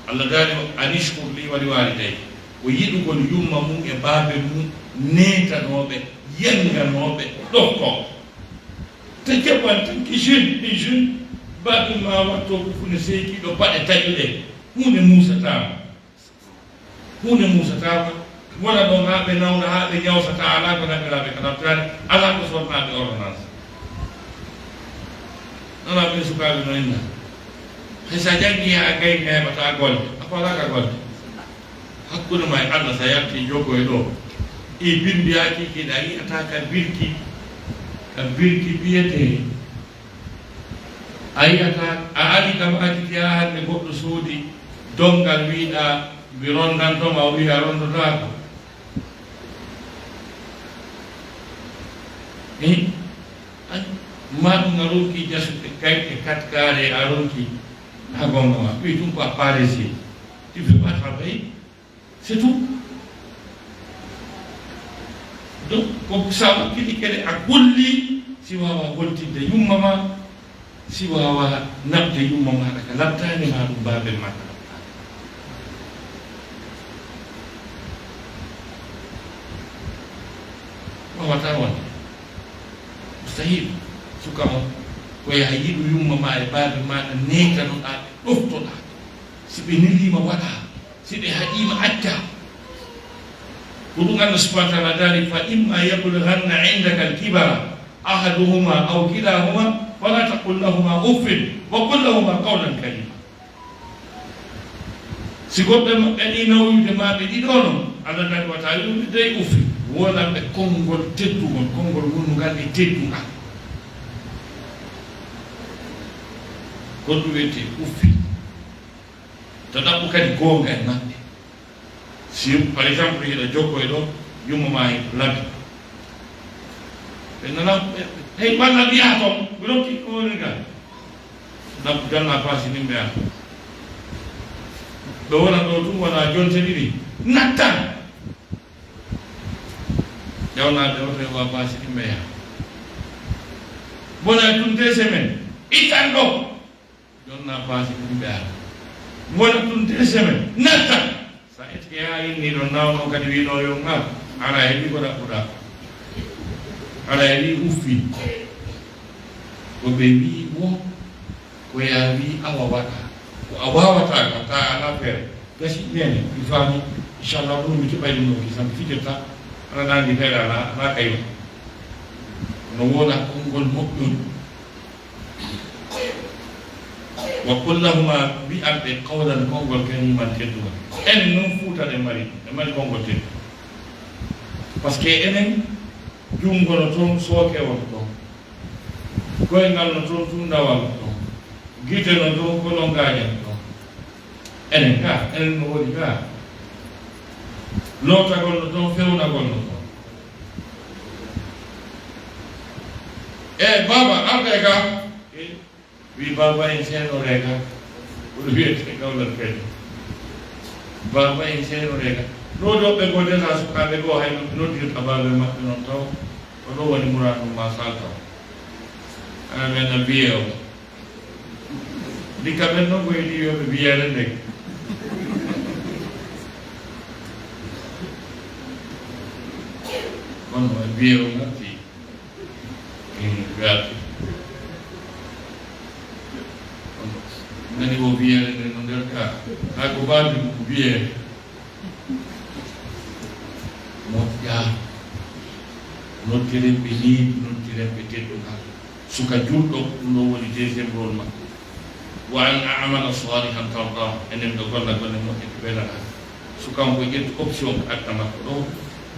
Allah daali anishkur li wa li walidayya o yiɗugol yumma mum e baabe mum netanoɓe yenganoɓe ɗokko te jaɓan tanki jeune e jeune baɗum ma watto ko fune seykiɗo baɗe taƴuɗe hunde musatama wona ɗon ha ɓe nawna ha ɓe ñawsata ala ko nabiraɓe ka naftani ala ko sornaɓe ordonnance nona ɓe sukaɓe no inna hay sa janggi ha gayni heɓata golle a falaka golle hakkude ma e Allah sa yalti jogoye ɗo i bindi ha kikiɗa a yiyata ka birki biyete a yiyata a ari kam akiti ha hande goɗɗo soodi dongal wiɗa mi rondantoma o wi a rondotako ma ɗum a ronki jasude kayɗe katkare a ronki ha gonga ma ɓi ɗum ko a paresi tu fais pas travailler c'est tout donc ko sa wakkili kede a golli si wawa goltinde yumma ma si wawa nabde yumma maɗa ka labtani ma ɗum babe maɗa wawata wonde mustahil sukama ko yaha yiɗu yumma ma e babe maɗa netanoɗa ɓe ɗoftoɗa si ɓe nelima waɗa si ɓe haɗima acca ko ɗum Allah subhanahu wa ta'ala dali fa imma yablughanna indaka al-kibara ahaduhuma aw kilahuma fala taqul lahuma uffin wa qul lahuma qawlan karima si goɗɗo maɓɓe ɗi nawyude maɓe ɗiɗono Allah dali wa ta'ala dey uffi wonaɓe konngol teddugol konngol wonnungal e teddungal ko ɗum wiyete uffi to ɗaɓɓu kadi goonga e maɓɓe si par exemple hiɗa jokko e ɗo yumma ma labi ɓe nana hey ɓalla mbiya toon ɓe rokki ko woni gal dabbu janna pasi ni mbiya ɓe wona ɗo tum wona jonte ɗiɗi nattan ƴawnaɓe oto e wa pasi ɗi mbiya bona tum 2 semaines ittan ɗo jonna pasi ɗi mbiya wona tum 2 semaines nattan sa etke ha inni ɗon nawno kadi wino yo ngal ala heeɓi ko ɗaɓɓuɗa ala heeɓi uffi ko ɓe wi wo ko ya wi awa waɗa ko a wawata ka ta ala feere gasi nene mi faami inchallah ɗum mi keɓay ɗum no kisam fijirta ala nandi feere ala kayma no woona konngol moƴƴol wa qul lahuma wi'amɓe qawlan konngol kariman teddugal enen noon fuutan e mari konngol teddu par ce que enen junngo no toon sooke won ɗon koyngal no toon tundawal ɗon gite no toon kolongañen ɗon enen ka enen no woni ka lootagol no toon fewnagol no toon baba arde ka wi baba en seenore ka oɗo wiyete gawlal kadi baba en seenore ka ɗo ɗo ɓe gondeta sukaɓe goo hay noon ɓe noddirta baɓe maɓɓe noon taw ko ɗo woni muradum ma sal taw ana men no biye o ndikka ɓen noon koye ɗi yoɓe biyere ndeg kono biye o ngatti gati nani o biyere nde no nder ka ha ko balde ko biyere moƴƴa noddiren ɓe yiiɗi noddiren ɓe teddugal suka julɗo ɗum ɗo woni deuxiéme rôle makko wa an amala salihan tarda enen ɗo golla golle moƴƴe ko welata sukan ko ƴettu option ko adda makko ɗo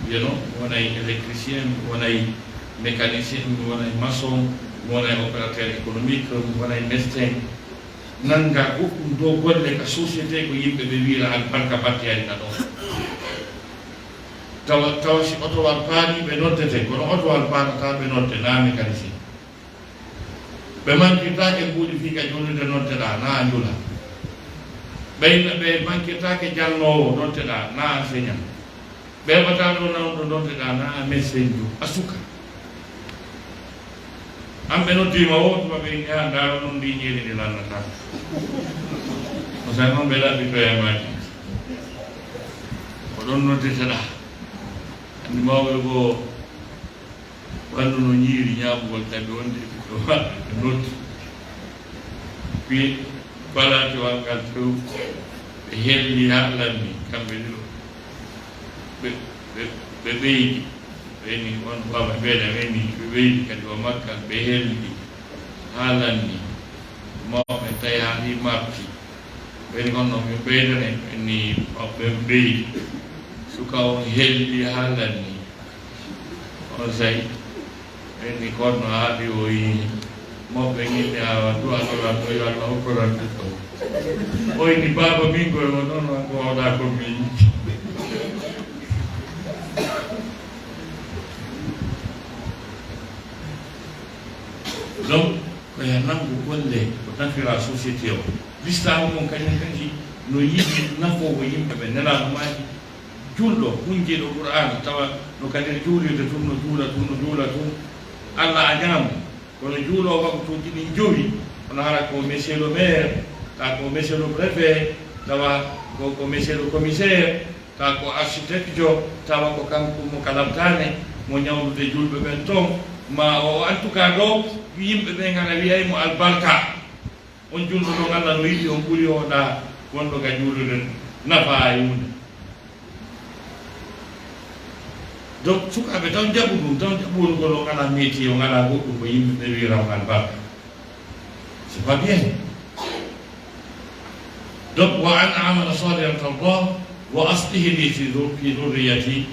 wiyano wonay électricien wonay mécanicien wonay maçon wonay opérateur économique wonay médecin nanga goɗɗum ɗo golle ka société ko yimɓe ɓe wiira albarka battiyari ka ɗon tawa si otowal paani ɓe noddete kono otowal paanata ɓe nodde na mécanicien ɓe manquirtake mbuuɗi fii ka jonnude noddeɗa na njula ɓe manquirtake jalnowo noddeɗa na enseignant ɓe heɓata ɗo nawɗo noddeɗa na médecin jo a suka an ɓe noddima o tuma ɓe ƴa ndaaro noon ndi ñeeri ndi lannata o sa noon ɓe laɓɓi to e maji ko ɗon noddeteɗa andi mawɓe ko wandu no ñiiri ñaamugol tabi wonde ɗo ɓe noddi ɓi balati wangal tew ɓe helli ha lammi kamɓe ɗo ɓe ɓeydi ɓeni on baba mbeɗa ɓeni ɓe ɓeydi kadi o makka ɓe heldi haalanni mawɓe tawi haali marti ɓeni on noon min ɓeydane ɓeni ɓe ɓeydi suka on heldi haalanni on sayi ɓeni kono haali o yi mawɓe ñiɗɗe awa du'anoɗa to yo Allah hokkorante to oyni baba min koye o noon ko wawɗa ko min donc koye nangu golle ko nafira société o l'islam mon kañum kadi no yiɗi nafowo yimɓeɓe nelaɗumaji julɗo hunjiɗo qur'an tawa no kadi juulirde tun no juula tun Allah a ñaamu kono juulo waktuji ɗin jowi kono hara ko monsieur le maire ta ko monsieur le préfet tawa ko monsieur le commissaire ta ko architecte jo tawa ko kanko mo kalamtane mo ñawdude julɓe ɓen toon ma o en tout cas ɗo yimɓe ɓe ngara wiyaymo albarka on julɗo ɗo Allah no yiɗi on ɓuuri oɗa wonɗo ga juulude nafa yunde donc sukaɓe taw jaɓu ɗum taw jaɓɓungol o ngala métier o ngala goɗɗum ko yimɓe ɓe wiraw albarka c'est pas bien donc wa an amala salihan tardah wa aslihi li fi dhurriyyati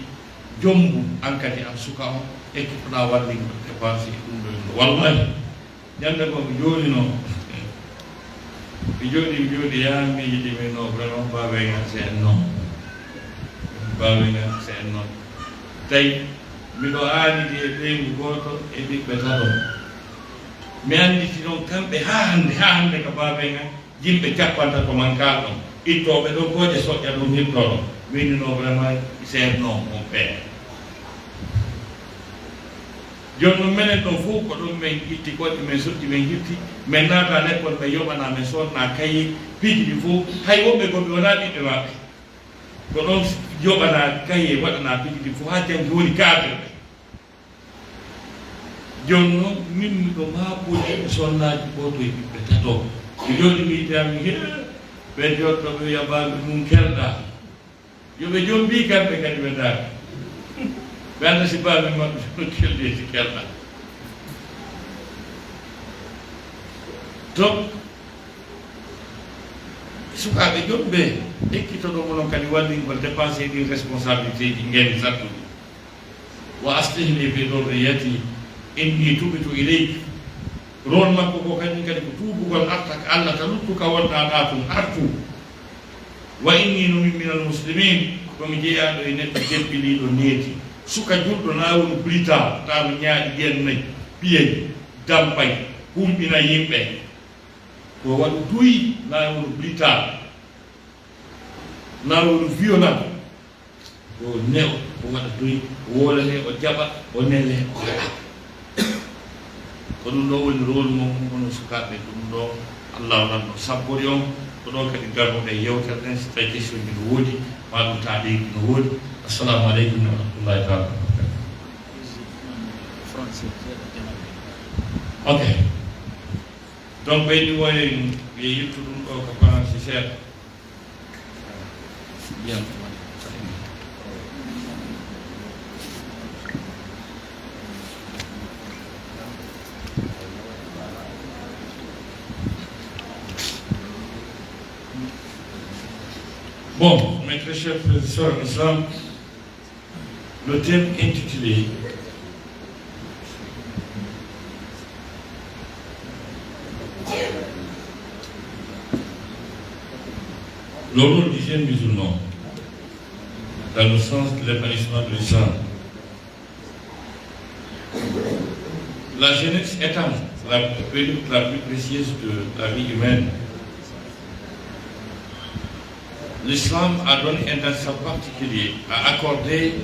jombu an kadi an suka o ekkipoɗa wallingo dépense ɗum ɗo wallahi ñande ko mi jooɗino mi jooɗi yaha miiji ɗi min no vraiment bawenga c'est un non bawenga c'est un non tawi miɗo aanidi e ɓeygu goto e ɓiɓɓe taɗo mi anditi noon kamɓe ha hande ko babenga yimɓe cappanta ko man kalɗon ittoɓe ɗo gooƴe soƴƴa ɗum hittoɗo windino vraiment c'est non mon père joni noon minen ɗon fof ko ɗum min itti goɗɗi min sotti min hitti min naata l'école ɓe yoɓana min sodna kayi piiji ɗi fof hay woɓɓe goɓe wona ɓiɓɓe maɓɓe ko ɗon yoɓana kaye waɗana piiji ɗi fof ha janggi woni cadre ɓe joni noon min miɗo maɓɓude sonnaji ɓoto e ɓiɓɓe tato mi jooɗi mi yitami he ɓe jottoɓe yaɓaɓe mum kelɗa yoɓe jom mbi kamɓe kadi ɓe daari ɓe anda si baɓe maɓɓe no kelɗi si kelɗa donc sukaɓe jomɓe ekkitoɗomo noon kadi wallingol dépensé ɗin responsabilité ji ngendi sattuɗi wa aslihni fi dhurriyyati inni tubitu ileyk rol makko ko kañum kadi ko tuubugol arta ko Allah ta luttu ka wonɗa ɗa tum artu wa inni nomin minal muslimin komi jeeyaɗo e neɗɗo jeɓɓiliɗo neeti suka juɗɗo na woni brita tano ñaaɗi ƴen nayyi ɓiyey dampay humɓina yimɓe ko waɗu duyi na woni brita na woni violent o neo o waɗa duyi o wolane o jaɓa o nele o gaɗa ko ɗum ɗo woni rôle mum hono sukaɓe ɗum ɗo Allah nan ɗo sabbori on ko ɗon kadi garnoɗe yewtere ɗen so tawi question ji no woodi ma ɗum ta leydi no woodi assalamu aleykum wa rahmatullahi taala ok donc ɓeyni woyen ɓe yettu ɗum ɗo ko français seeɗa bien bon, mes très chers frères et sœurs en islam, le thème intitulé le rôle du jeune musulman dans le sens de l'épanouissement de l'islam. La jeunesse étant la période la plus précieuse de la vie humaine, l'islam a donné un intérêt particulier à accorder,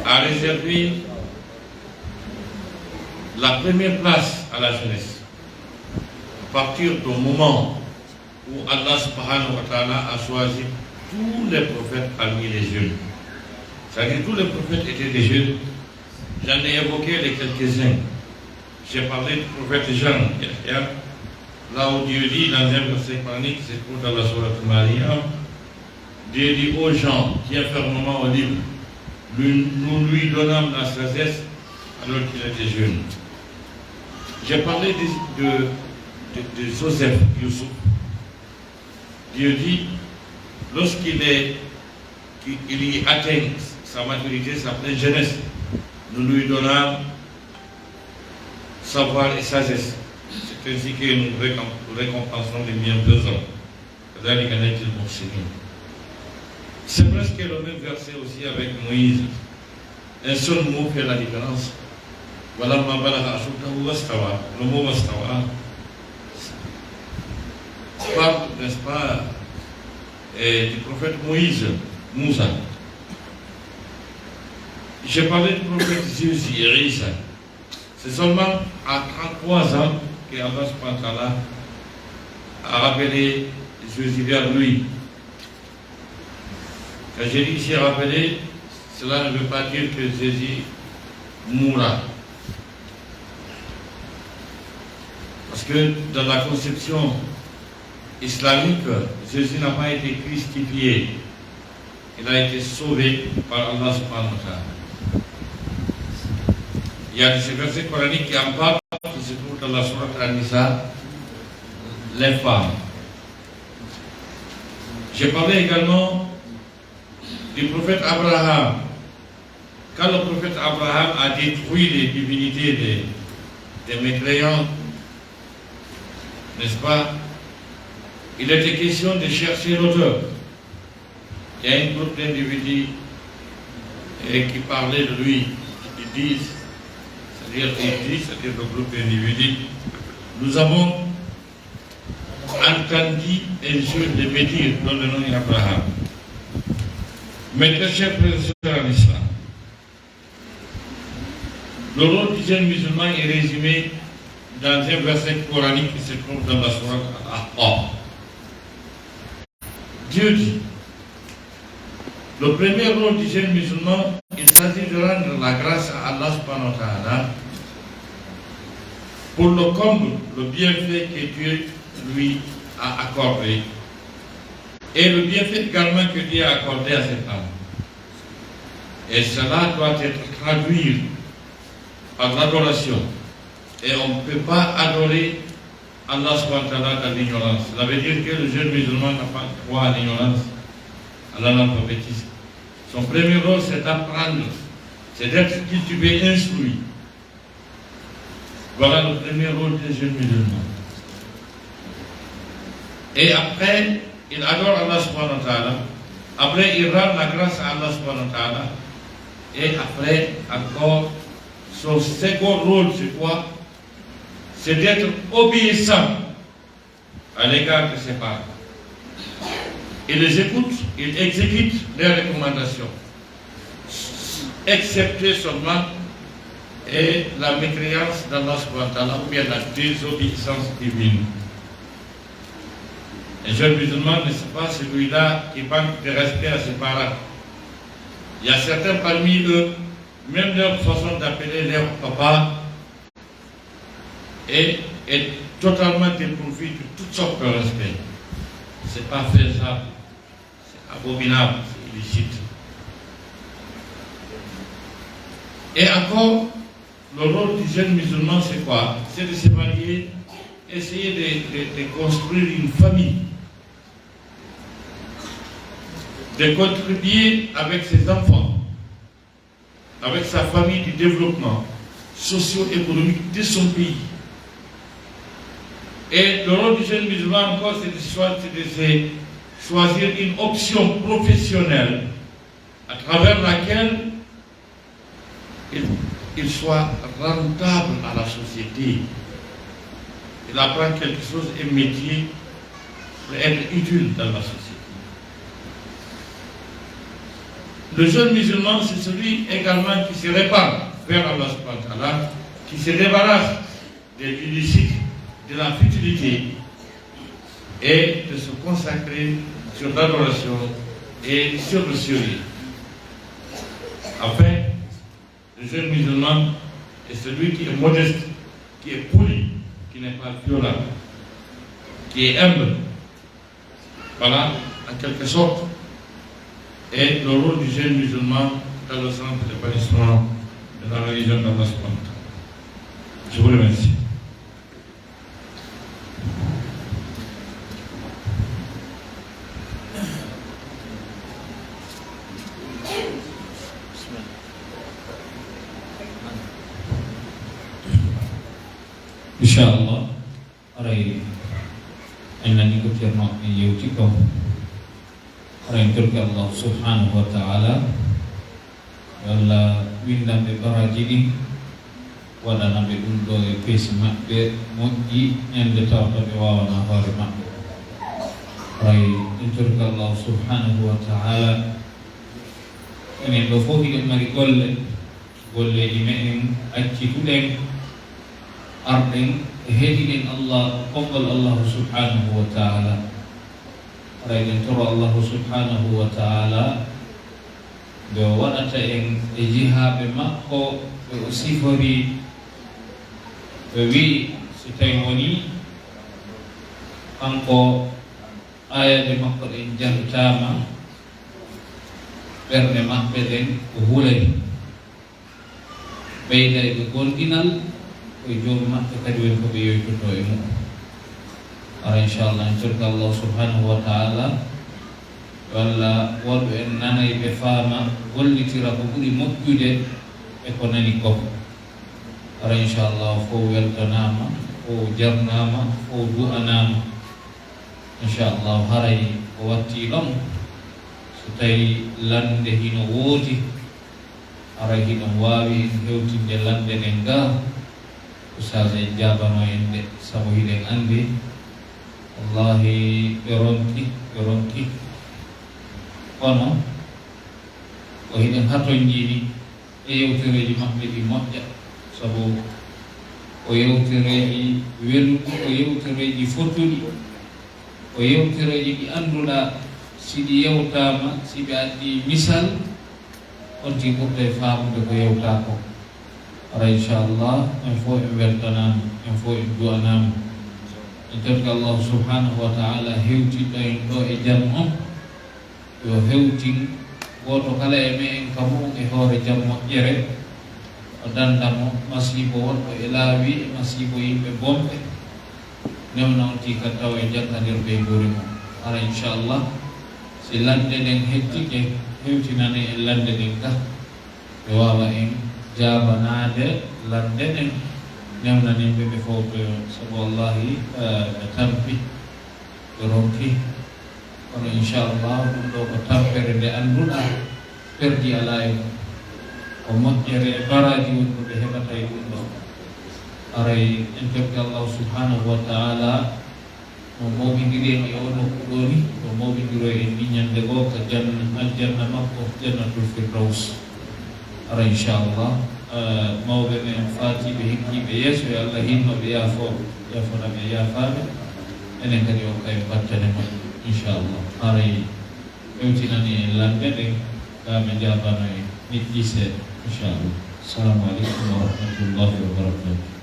à réserver la première place à la jeunesse. À partir du moment où Allah subhanahu wa ta'ala a choisi tous les prophètes parmi les jeunes. C'est-à-dire tous les prophètes étaient des jeunes. J'en ai évoqué les quelques-uns. J'ai parlé du prophète Jean, là où Dieu dit dans un verset coranique, c'est pour dans la sourate Maryam, Dieu dit aux gens, tiens fermement au livre, nous lui donnâmes la sagesse alors qu'il était jeune. J'ai parlé de Joseph Youssouf. Dieu dit, lorsqu'il y atteint sa maturité, sa pleine jeunesse, nous lui donnâmes savoir et sagesse. C'est ainsi que nous récompensons les bienfaisants. C'est presque le même verset aussi avec Moïse. Un seul mot fait la différence. Voilà, le mot Wastawa parle, n'est-ce pas, du prophète Moïse, Moussa. J'ai parlé du prophète Jésus et Isa. C'est seulement à 33 ans que Allah subhanahu wa ta'ala a rappelé Jésus vers lui. Quand j'ai dit ici rappelé, cela ne veut pas dire que Jésus mourra. Parce que dans la conception islamique, Jésus n'a pas été christifié. Il a été sauvé par Allah subhanahu wa ta'ala. Il y a des versets coraniques qui en parlent, qui se trouvent dans la sourate An-Nisa, les femmes. J'ai parlé également du prophète Abraham. Quand le prophète Abraham a détruit les divinités des mécréants, n'est-ce pas, il était question de chercher l'auteur. Il y a un groupe d'individus qui parlait de lui, ils disent, c'est-à-dire le groupe d'individus, nous avons entendu un jeu de médire dont le nom est Abraham. Mes très chers frères et sœurs en islam, le rôle du jeune musulman est résumé dans un verset coranique qui se trouve dans la sourate Al-Ahqaf. Dieu dit, le premier rôle du jeune musulman, il s'agit de rendre la grâce à Allah subhanahu wa ta'ala pour le comble, le bienfait que Dieu lui a accordé et le bienfait également que Dieu a accordé à cette âme. Et cela doit être traduit par l'adoration. Et on ne peut pas adorer Allah subhanahu wa ta'ala dans l'ignorance. Cela veut dire que le jeune musulman n'a pas droit à l'ignorance, à l'analphabétisme. Son premier rôle, c'est d'apprendre, c'est d'être cultivé, instruit. Voilà le premier rôle des jeunes musulmans. Et après, il adore Allah subhanahu wa ta'ala. Après, il rend la grâce à Allah subhanahu wa ta'ala. Et après, encore, son second rôle, c'est quoi? C'est d'être obéissant à l'égard de ses parents. Il les écoute, il exécute les recommandations, excepté seulement et la mécréance d'Allah subhanahu wa ta'ala ou bien la désobéissance divine. Un jeune musulman ne sait pas celui-là qui manque de respect à ses parents. Il y a certains parmi eux, même leur façon d'appeler leur papa est totalement dépourvue de toutes sortes de respect. C'est pas faisable, c'est abominable, c'est illicite. Et encore, le rôle du jeune musulman, c'est quoi? C'est de se marier, essayer de construire une famille, de contribuer avec ses enfants, avec sa famille du développement socio-économique de son pays. Et le rôle du jeune musulman encore, c'est de choisir une option professionnelle à travers laquelle il soit rentable à la société. Il apprend quelque chose, un métier, pour être utile dans la société. Le jeune musulman, c'est celui également qui se répand vers Allah subhanahu wa ta'ala, qui se débarrasse de l'illicite, de la futilité et de se consacrer sur l'adoration et sur le sérieux. Enfin, le jeune musulman est celui qui est modeste, qui est poli, qui n'est pas violent, qui est humble. Voilà, en quelque sorte. Et le rôle du jeune musulman dans le centre d'épanouissement de la religion d'Allah subhanahu wa ta'ala. Je vous remercie.
Insyaallah aray enani ko tierno ni yeuti ko aray turki Allah subhanahu wa ta'ala wala windam be barajini wala nabe undo e pesi mabbe moƴƴi ende tawta be wawana hoore mabbe aray turki Allah subhanahu wa ta'ala enen ɗo fof hiɗen mari golleji meɗen accituɗen arden hedinen Allah konngol Allah subhanahu wa ta'ala rayden toro Allah subhanahu wa ta'ala ɓe waɗata en e jihaɓe makko ɓe o sifori ɓe wi si tawi woni kanko ayaɓe makko ɗen jahitama ɓerde maɓɓe ɗen ko hulay ɓeyda ɓe gonɗinal koye joomu maɓɓe kadi woni ko ɓe yoytoto e mum ara inchallah en torka Allah subhanahu wa ta'ala walla wonɓe en nanay ɓe faama gollitira ko ɓuri moƴƴude e ko nani ko ara inchallah fof weltanama fof jarnama fof du'anama inchallah haray ko watti ɗon so tawi lande hino woodi aray hino wawi en hewtinde lande nden ga Ustaz en jabano en de sabu hiɗen andi wallahi ɓe ronki kono ko hiɗen hatoñjini e yewtereji maɓɓe ɗi moƴƴa sabu ko yewtereji weluɗi ko yewtereji fottuɗi ko yewtereji ɗi annduɗa siɗi yewtama siɓe addi misal onti ɓurɗe famude ko yewta ko ara inchallah en fof en weltanama en fof en du'anama en torki Allah subhanahu wa ta'ala hewtiɗo en ɗo e jam on yo hewtin goto kala e me'en kamo e hoore jam moƴƴere o dandamo masibo wonɗo e laawi e masibo yimɓe bomɓe newna on ti kadi taw e jakkadirɓe e guri mum ara inchallah si lande nden hettike hewtinane en lande nden ka ɓe wawa en jabanade lande nden newnanin ɓe fof ɓe sabu wallahi ɓe tampi ɓe ronki kono inchallah ɗum ɗo ko tampere nde annduɗa perdi ala e mum ko moƴƴere e baraji woni ko ɓe heɓata e ɗum ɗo aray en torki Allah subhanahu wa ta'ala no mawɓidireni e o nokku ɗo ni no mawɓidiro en ni ñande goo ko aljanna makko jannatul firdaus ara inchallah mawɓe men fatiɓe hikkiɓe yeeso yo Allah hinnoɓe yafonaɓe yafaɓe enen kadi o kay battane moƴƴo inchallah haray ƴewtinani en lande ɗen gaɓe jabano e niɗɗi seeɗa inchallah assalamu aleykum wa rahmatullahi wa barakatuh.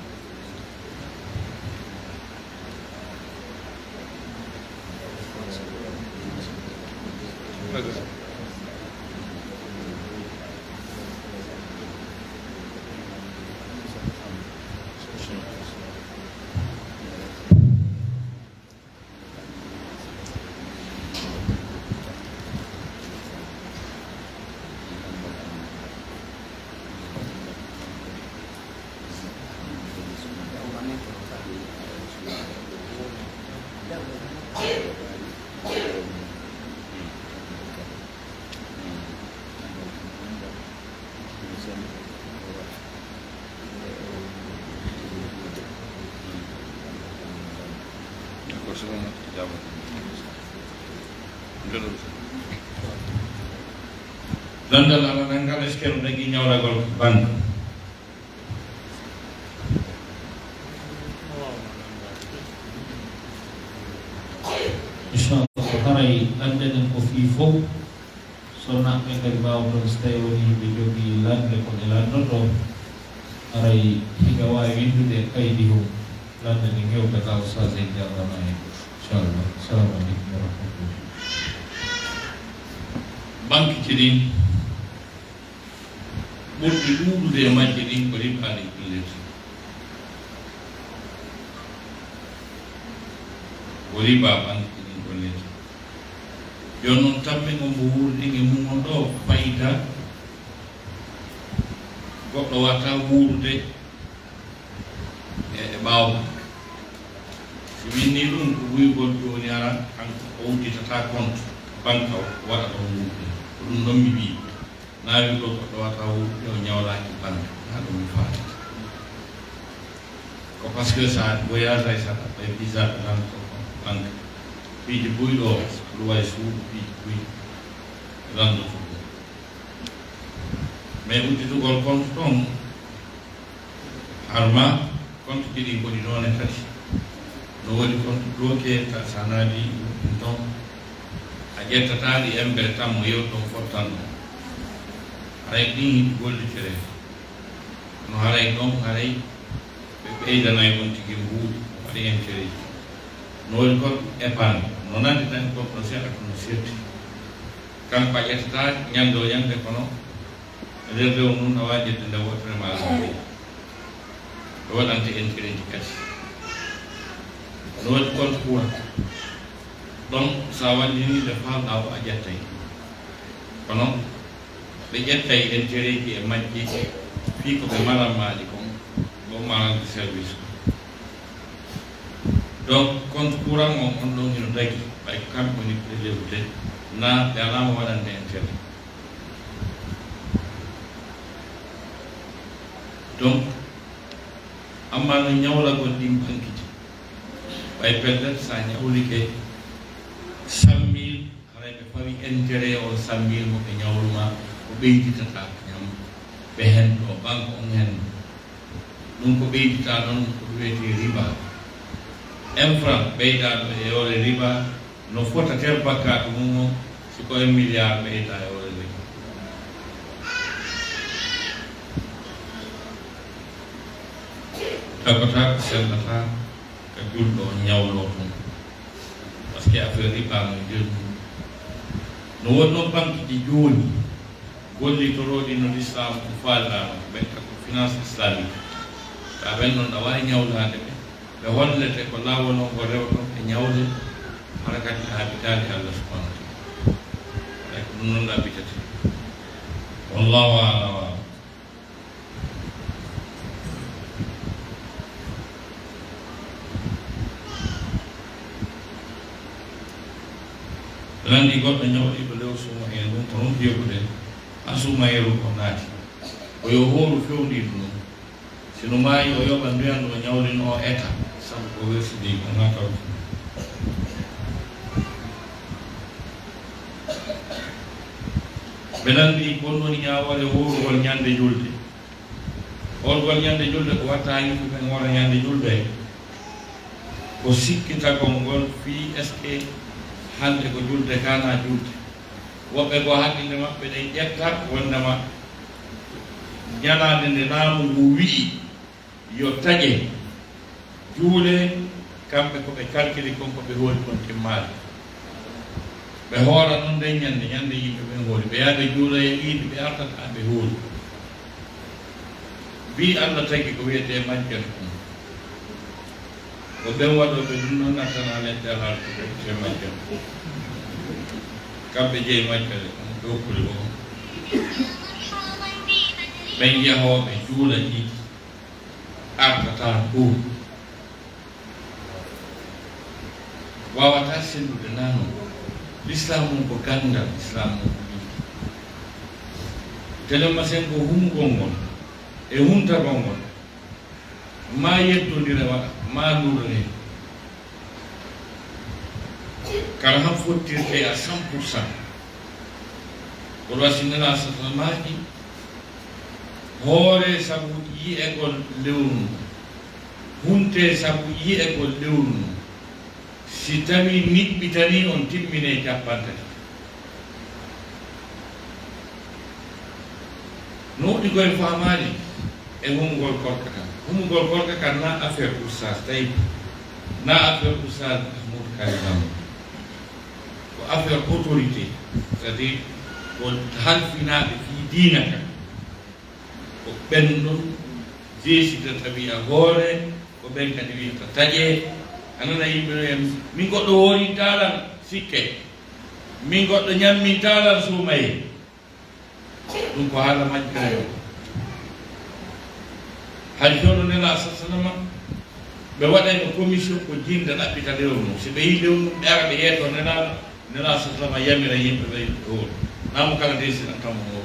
Dandal ala nangal eskero nagi ñawragol banque
inchallah ko haray landenen ko fii fof so naɓɓe kadi mbawɗon so tawi woni yimɓe jogii lande koɓe landoto aray higa wawi windude e kaydi hum lande nden hewtata Ustaz en jallama en inchallah assalamu aleykum wa rahmatullah.
banque ci ɗin
ɓurɗi ɗuuɗude e majje ɗin ko ribaɗi kullete ko riba banque ɗin gollete joni noon tamme ngo mbo wuurɗin e mum ɗo fayida goɗɗo watta wuurude e ɓaawo si winni ɗum ko wuygol joni ara kanko o udditata compte banque o waɗa ɗon wuurde ko ɗum ɗon mi wi naawi ɗo goɗɗo wata wuurde o ñawlaki banque ha ɗum mi faatata ko par ce que sa voyage ay saɗa ɓe visa ɗan ko banque piiji buyɗo luway suudu piiji buyɗi randoto ɗum mais udditugol compte ɗon harma compte ɗiɗi goɗi noon e tati no woni compte bloqué ta sa naadi ɗum ton a ƴettataɗi embere tan mo yewton fottan ɗum haray ɗin yiɗi gollitire no haray ɗon haray ɓe ɓeydanayi on tigi mbuuɗi waɗi intérêt ji no woni kon épargne no nandi tan goɗɗo seeɗa kono setti kanko a ƴettata ñande o ñande kono e nder rew mum a wawi ƴettude nde wotere ma ɗo waɗante intérêt ji kadi no waɗi compte courant ɗon sa wallini nde falɗa o a ƴettay kono ɓe ƴettay intérêt ji e majji fii ko ɓe maranmaɗi kon bo marande service donc compte courant o on ɗon ino dagi ɓay ko kamɓe woni prélève na ɓe alama waɗande intérêt donc amma no ñawlagol ɗin banque ji ɓay peut-être sa ñawlike 100.000 haray ɓe fawi intérêt o 100.000 mo ɓe ñawluma ko ɓeyditata ñam ɓe hen ɗo banque on hen ɗum ko ɓeydita noon ko wiyete riba infra ɓeydaɗo e yewre riba no fota ter bakkaɗo mum o siko 1 milliard ɓeyda e yewre riba tagota ko sellata ko julɗo ñawlo ɗum par ce que affaire riba no nder mum no wonno banque ji joni gollitoroɗi no l'islam ko faalano ɓekka ko finance islamique ta ɓen noon ɗa wawi ñawlade ɓe ɓe hollete ko laawol o ngo rewɗon e ñawde hara kadi haabitade Allah subhanahu wa taala ay ko ɗum noon ɗaɓitete wallahu ala wa landi goɗɗo ñawɗiɗo lew suuma en ɗum ko noon jeegude ha suuma yeru ko naati o yo hooru fewniɗo ɗum sino maayi o yoɓa nduyanɗo o ñawlino o état sabu ko wersidi ko ngataw ɓe landi kon woni ñawore howrugol ñande julde horgol ñande julde ko watta yimɓe ɓe ngora ñande julde ko sikkitagol ngol fii est ce que hande ko julde kana julde woɓɓe ko hakkille maɓɓe ɗe ƴetta wondema ñalade nde laamu ngu wii yo taƴe juule kamɓe koɓe calculi konko ɓe hooli kon timmade ɓe hoora noon nde ñande yimɓe ɓe hooli ɓe yaade juula e iidi ɓe artata ɓe hooli mbi Allah tagi ko wiyete majjere ɗum ko ɓen waɗoɓe ɗum noon nattana ledde alal ko wiyete majjere kamɓe jeeyi majjere ɓe hokkuli o ɓen yahoɓe juula ɗiɗi artata ɗum wawata sendude nano l'islam mum ko gandal islam mum ko ɗiɗi telema sen ko humgol ngol e huntagol ngol ma yettodire waɗa ma nurne kala han fottirte à 100%. ko wasinela sasamaji hoore sabu yiyegol lewru hunte sabu yiyegol lewru si tawi niɓɓitani on timmine jappantati no waɗi koye famade e humgol korka kam humgol korka kam na affaire oustas tawi na affaire oustas Mahmoud Karimam ko affaire autorité c'est à dire ko halfinaɓe fi diina kam
ko ɓenɗon jeesita tawi a hoore ko ɓen kadi wiyata taƴe anana yimɓe no en min goɗɗo woori talan sikke min goɗɗo ñammi talan suumaye ɗum ko haala majjirayo hay joɗo nela sasanama ɓe waɗayno commission ko jinda ɗaɓɓita lewru mum si ɓe yi lewru mum ɓe ara ɓe yeeto nela sasanama yamira yimɓe ɓe ɗoon namu kala desina tammo o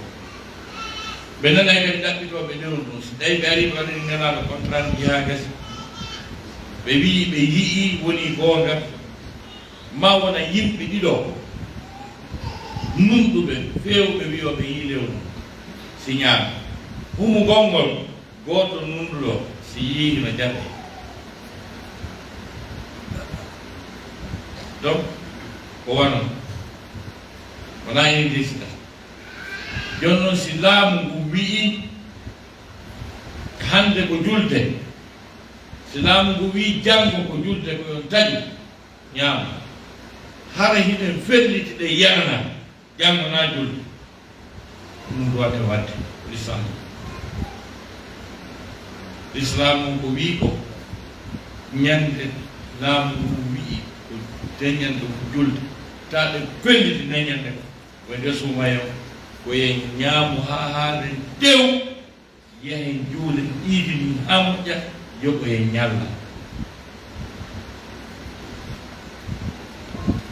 ɓe nanay kadi ɗaɓɓitoɓe lewru ɗum so tawi ɓe ari ɓe waɗani nelaɗo contrat jiha gasi ɓe wi ɓe yii woni gonga ma wona yimɓe ɗiɗo nunɗuɓe fewɓe wiyoɓe yi lewru si ñaami humu gongol goto nunɗuɗo si yihi no jaɓe donc ko wanon wona ene desida joni noon si laamu ngu wii hande ko julde si laamu ngu wii janngo ko julde ko yon taƴi ñaama hara hiɗen felliti ɗe yarana janngo na julde ɗum duwaten wadde l'islam l'islam ko wii ko ñande laamu ngu wii ko deñande ko julde ta ɗe felliti neñande ko koye nde suumayo koye ñaamu ha haade dew yehen juule ɗiidi ni ha moƴƴa yoɓoye ñalla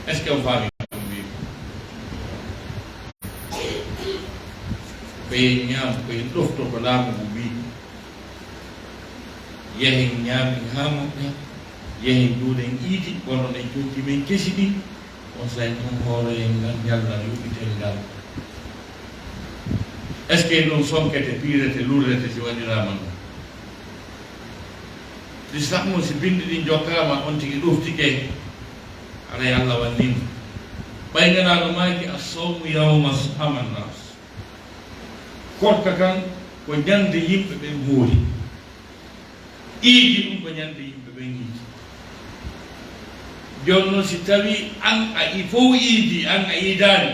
est ce que o faami wi koye ñaamu koye ɗofto ko laamu ngu wii yehen ñaami ha moƴƴa yehen juulen iidi wono ɗen joggi men kesi ɗi on sayi ɗum hooroyen ngal ñalla yuɓitel ngal est ce que ɗum sonkete piirete lurrete si waɗirama ɗum l'islam o si bindi ɗi jokkama on tigi ɗoftike aray allah wallima ɓaynenaɗo maki assawmu yawma hamannas korka kan ko ñande yimɓe ɓe moori iidi ɗum ko ñande yimɓe ɓe iidi joni noon si tawi an a fof iidi an a iidani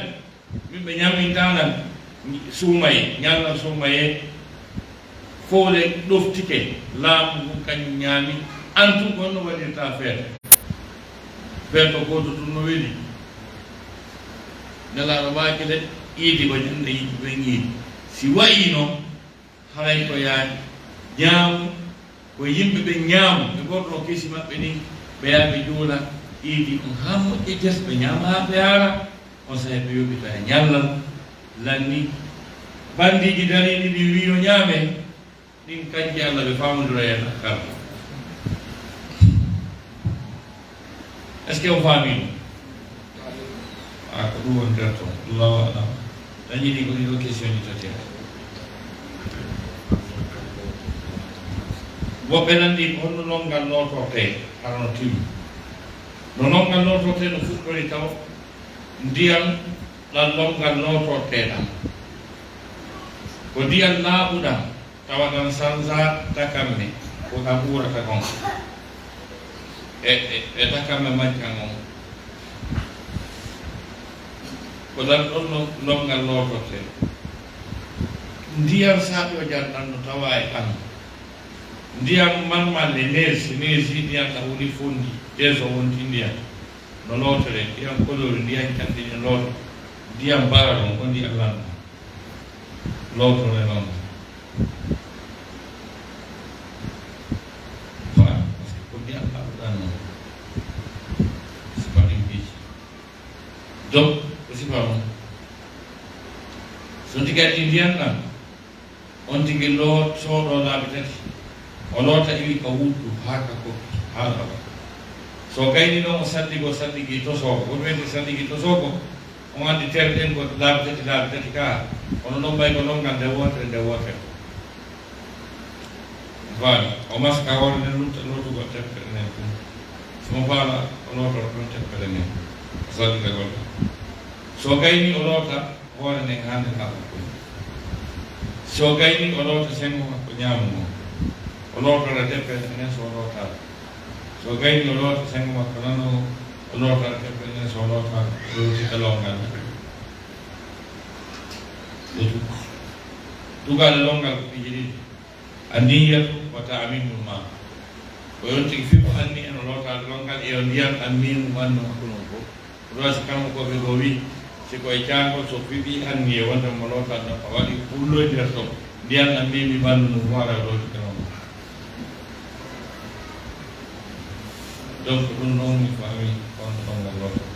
min ɓe ñamintanan suumaye ñallan suumaye fowle ɗoftike laamu ngu kañum ñaami an tun gonno waɗirta feere feere ko goto ɗum no weeli nelaɗo waaki de iidi ko ñande yimɓe ɓen iidi si wayi noon haray ko yaa ñaamu ko yimɓe ɓe ñaamu ɓe gorɗo kesi maɓɓe ni ɓe yaa ɓe juula iidi ɗum ha moƴƴe tes ɓe ñaama ha ɓe yaara on sahi ɓe yoɓita e ñallal lanni bandiji dariɗi ɗi wiyo ñaame ɗin kanji allah ɓe famodira hen kala est ce que o faami ɗum ko ɗum woni nder toon allahu alam dañiɗi ko ɗiɗo question ji tati woɓɓe nandi holno nongal notorte harno timmi no nongal notorte no fuɗɗori taw ndiyam ɗan longal notorteɗam ko ndiyam laaɓuɗam tawa ɗan sansa takamme ko ɗam ɓurata kon e takamme majjan on ko ɗan ɗon longal notorte ndiyam saaɓi o janɗan no tawa e ɓan ndiyam malmalle neesi ndiyam ɗam woni fondi deso wonti ndiyam no lootere ndiyam kolori ndiyam candini looto ndiyam bara ɗon ko ndiyam lanɗa lootore noon fa par ce que ko ndiyam laaɓuɗan noon sifaɗin piiji donc ko sifa on so tigatti ndiyam ɗam on tigi sooɗo laaɓi tati o loota iwi ko wuɗɗu haa ka koppi haa ɗaɓa so gayni noon o salligi tosoko ko wiyete salligi tosoko on andi terɗen ko laabi tati ka kono noon ɓay ko longal nde wotere faami o maska hoore nden lootugo teppere nden tum somo faala o lootoro ɗon teppere nden o sallide golla so gayni o loota hoore nden hande kaɓa koy so gayni o loota sengo makko ñaamu ngo o lootora teppere nden so lootata so gayni o loota sengo makko nano o lootata teppere nden so lootata lowtita longal ɗotu
tugal longal ko jidi aniyatu wa ta'mimul ma ko yonti fi ko anni en lota longal e on diyan amin wanno ko non ko rosi kam ko be go wi si ko e jango so fi bi anni e wonda mo lota no wadi pullo dir to diyan amin mi banno no wara do ko donc ɗum noon mi faami on ɗongal lota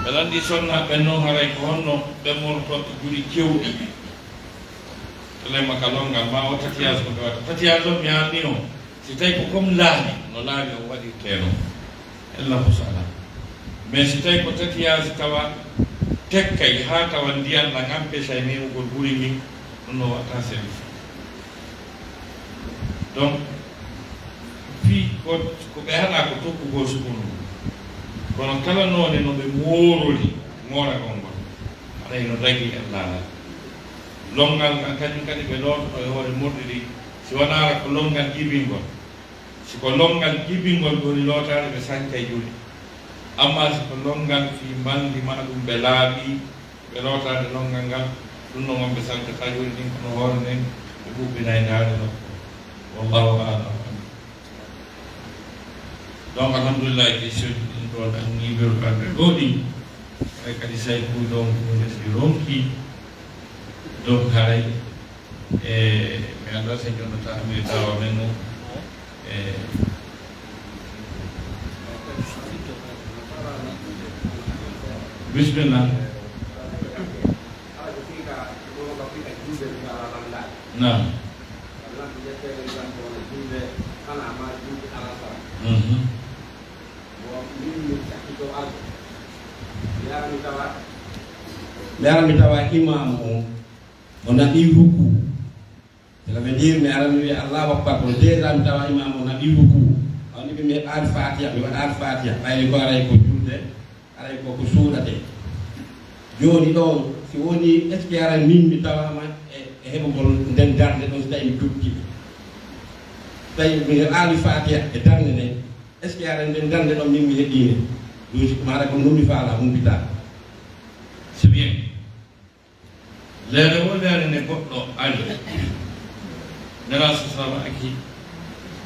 belandi sonna benno haray ko honno bemmol to juri cewdi lema kalonga ma o tatiyas ko wata tatiyas o mi anni o si tay ko comme laani no laani o wadi teno ella ko sala mais si tay ko tatiyas tawa tekkay ha tawa ndiyan na ngampe say mi ko buri ni no wata sen donc fi ko be hana ko tokku go sukunu kono kala noone no ɓe mooroli moora kon ngon aɗay no dagi en laala longal ngal kañum kadi ɓe loototo e hoore morɗi ɗi si wonaara ko longal ƴibingol siko longal ƴibingol woni lootaade ɓe sañca e juuɗe amma siko longal fi mandi ma ɗum ɓe laaɓi ɓe lootaade longal ngal ɗum no gon ɓe sañcata juuɗe ɗin kono hoore nden ɓe ɓuɓɓina e ndaade nokko wallahu alam donc alhamdulillah question ɗin ɗon an niɓeru kamɓe ɗoɗi ay kadi say kuy ɗon ko lesdi ronki donc haray e mi anda so jonnata mi tawa men o e bismillah nam
mi tawa imam o naɓi ruku cela veut dire mi arani wi Allah akbar ko déjà mi tawa imam o naɓi ruku awni ɓe mi heɓaani fatiha mi waɗaani fatiha ɓayde ko aray ko julde aray koko suuɗate joni ɗon si woni est ce que aran min mi tawama e heɓugol nden darde ɗon so tawi mi doggi tawi mi heɓaani fatiha e darde nde est ce que aran nden darde ɗon min mi heeɗine logiquement aɗa ko nomi faala humpita
c'est bien leere wo leere nde goɗɗo ali nela so sama aki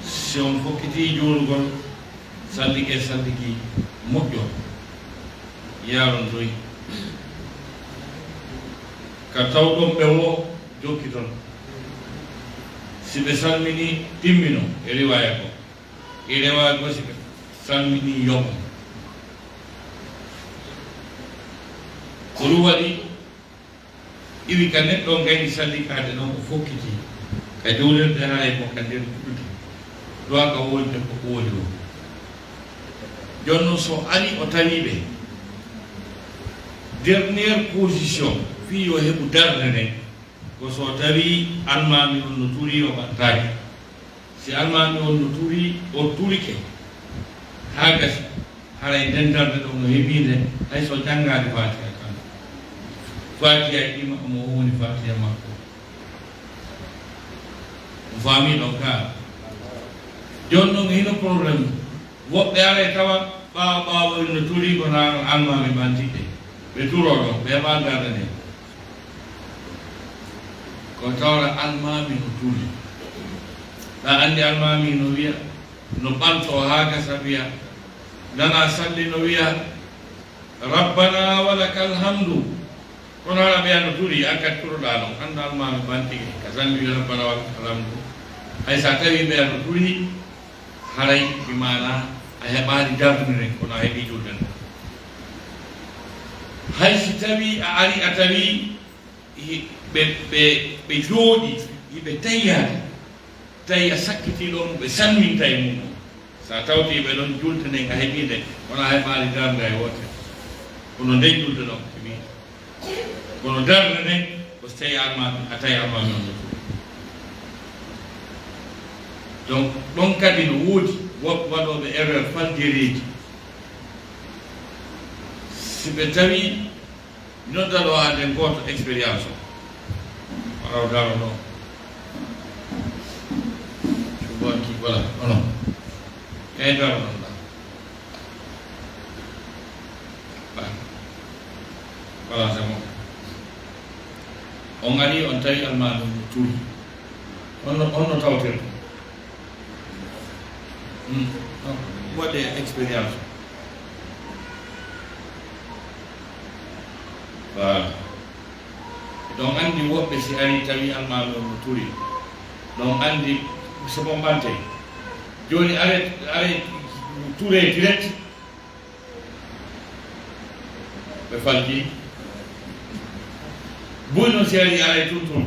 si on fokkiti juulugol sallike salliki moƴƴo yaaron doyi ka tawɗon ɓe wo jokki toon si ɓe salmini timmino e riwaya ko e riwaya ko si ɓe salmini yomo ko ɗum waɗi iwi ka neɗɗo gayni sallikade ɗon ko fokkiti ka jowlirde ha e mo ka nder kuɗɗude ɗowa ka wolde koko woni o jonnon so ari o tawiɓe dernière position fi yo heɓu darde nde ko so tawi almami on no turi o ɓattaki si almami on no turi o turike ha gasi haray nden darde ɗo no heɓide hay so janngade fatiha kan fatiha ima mo woni fatiha makko o faami ɗon ka joni noon hino probléme woɓɓe ara tawa ɓawa no turi ko nano almami ɓantiɓe ɓe turo ɗon ɓe heɓa darde nde ko tawra almami no turi ɗa andi almami no wiya no ɓanto ha gasa wiya nana salli no wiya rabbana walakal hamdu kono haɗa ɓeya no turi akkat turoɗa ɗon anda almami ɓantike ka salli wiya rabbana walakal hamdu hay sa tawi ɓeya no turi haray bimana a heɓani dardude kono a heeɓi julde nde hay si tawi a ari a tawi ɓe jooɗi yiɓe tayyade tawi a sakkiti ɗon ɓe salminta e mum sa tawtiɓe ɗon julde nden a heeɓide wona heɓani darde e wote kono nden julde ɗon heeɓi kono darde nden ko so tawi almami a tawi almami on no turi
donc ɗon kadi no woodi woɓɓe waɗoɓe erreur fangereji si ɓe tawi noddaɗo hande goto expérience o raw daro ɗo subanki voilà onon e daro ɗon ɗa voilà c'est bon on ari on tawi almami no tuuri on no tawtirta waɗe expérience voilà donc andi woɓɓe si ari tawi almami on no tuuri donc andi sobo mbante joni are touré direct ɓe falki boy noon si ari ara toon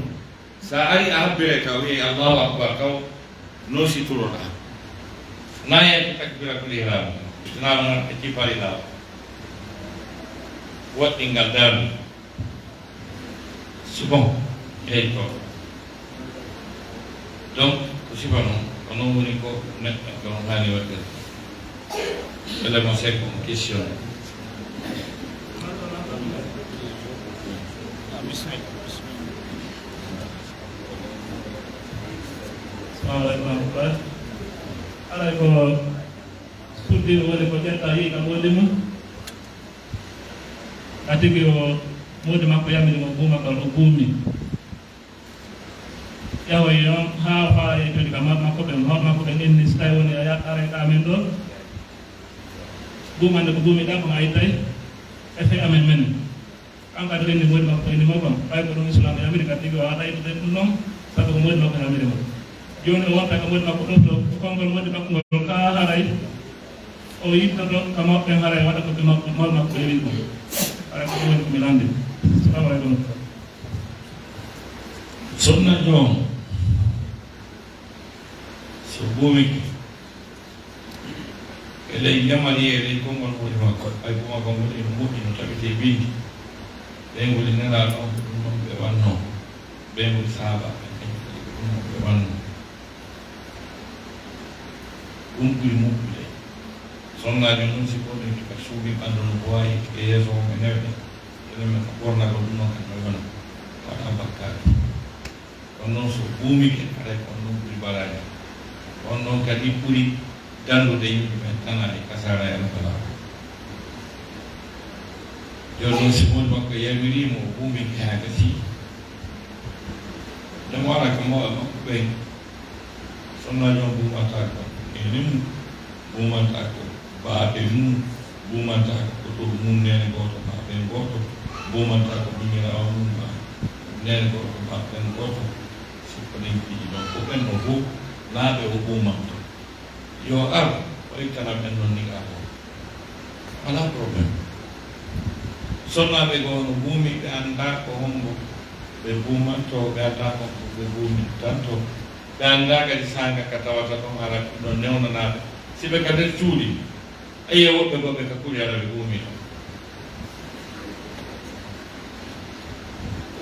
sa ari a habbire taw wiye allahu akbar taw noosi turoɗa nayeke takbira kulihram istinama e cipari laaw waɗɗingal daaru c'est bon eyi to donc ko sifa noon ko noon woni ko neɗɗo ko on haani waɗirde wele mo sekko mo question
Assalamualaikum Pak. Alay ko suddi woni ko ƴetta yi kam wonde mum atigi o modi makko yamini mo buuma kal o buumi ƴawa yon ha faaye joni kam makko ɓe inni so tawi woni a are amen ɗo buumande ko buumiɗa ko ayitay e fe amen men kanko aɗa renndi modi makko inni mo kam ɓay ko ɗum islam yamiri kadi tigi o haɗa yittude ɗum noon sabu ko modi makko yamiri mo joni o wonta ko modi makko ɗofto konngol modi makko ngol ka haray o yittoto ka maɓɓe haray waɗa ko ɓe modi makko yewi ko aray ko woni ko mi landi salamu aleykum
sonna joom so buumiki e ley jamani e ley konngol woni makko ay buma ko ngol eno moƴƴi no taɓete bindi ɓe ngoli nela ɗon ko ɗum ɗon ɓe wanno ɓe ngoli saaba ɗum ɗon ɓe wanno ɗum ɓuri moƴƴude sonnaji noon si ko ɗum ka suuɓi ɓanndu no bowayi e yeeso o e newɗe eɗen ko ɓornago ɗum noon kadi no wona waɗa bakkade on noon so buumike aɗa on noon ɓuri balaade on noon kadi ɓuri dandude yimɓe ɓen tana e kasara e alfala joni noon si modi makko yamirimo o buumike ha gasi ɗum wara ko mawɓe makko ɓen sonnaji on buumata ko enim buumanta ko baaɓe mum buumanta ko koto mum nene goto baaɓen goto buumanta ko ɓingira o mum nene goto baaɓen goto sikko ɗen piiji ɗon ko ɓen no fof laaɓe o buumanta yo ar o ittana ɓen noon niga o ala probléme sonnaɓe goo no buumi ɓe annda ko hombo ɓe buumanto ɓe annda ko ɓe buumi tanto ɓe annda kadi sanga ka tawata ɗon ara ɗon newnanaɓe si ɓe ka nder cuuɗi ayiye woɓɓe go ɓe ka kuri ara ɓe buumi ɗon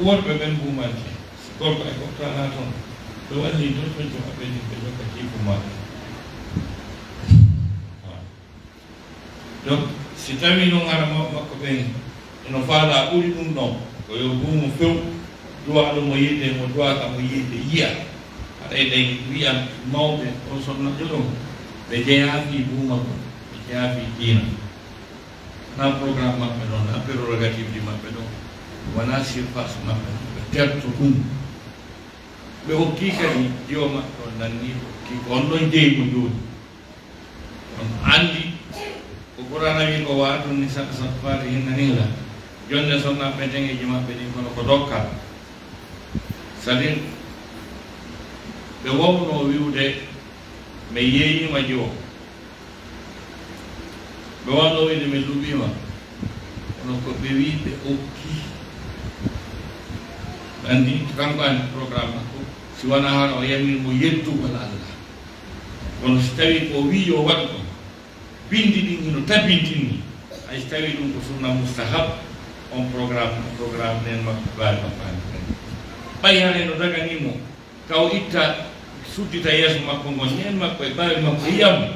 wonɓe ɓen buumanti si gorko e gottana toon ɓe walli dotojo maɓɓe ni ɓe jokka kiifu maɓɓe donc si tawi noon ara mawɓe makko ɓen eno faala ɓuri ɗum ɗon ko yo buumu few duwa ɗum mo yidde mo duwaka mo yidde yiya aɗa eɗen wiyan mawɓe on sonnajo ɗon ɓe jeyafi buuma ko ɓe jeyafi diina na programme maɓɓe ɗon na prérogative ɗi maɓɓe ɗon wona surface maɓɓe ɓe terto ɗum ɓe hokki kadi jiwo maɓɓe on nanni hokki ko on ɗon jeyi ko joni on andi ko ɓurana wi ko watun ni saɗa saɗa faade hinnanila jonde sonnaɓe dengeji maɓɓe ɗin kono ko dokkal c'est à dire ɓe wowno wiwde mi yeeyima jiwo ɓe wawno wiide mi luɓima kono ko ɓe wi ɓe okki ɓe andi kanko andi programme makko si wona hano o yamiri mo yettugol Allah kono si tawi ko wi yo waɗ ko bindi ɗin ino tabintinni hay so tawi ɗum ko sunna moustahab on programme nen makko bawi mappani ɓay hane no daganimo taw itta suddita yeeso makko ngon ñeen makko e ɓaawi makko e yamma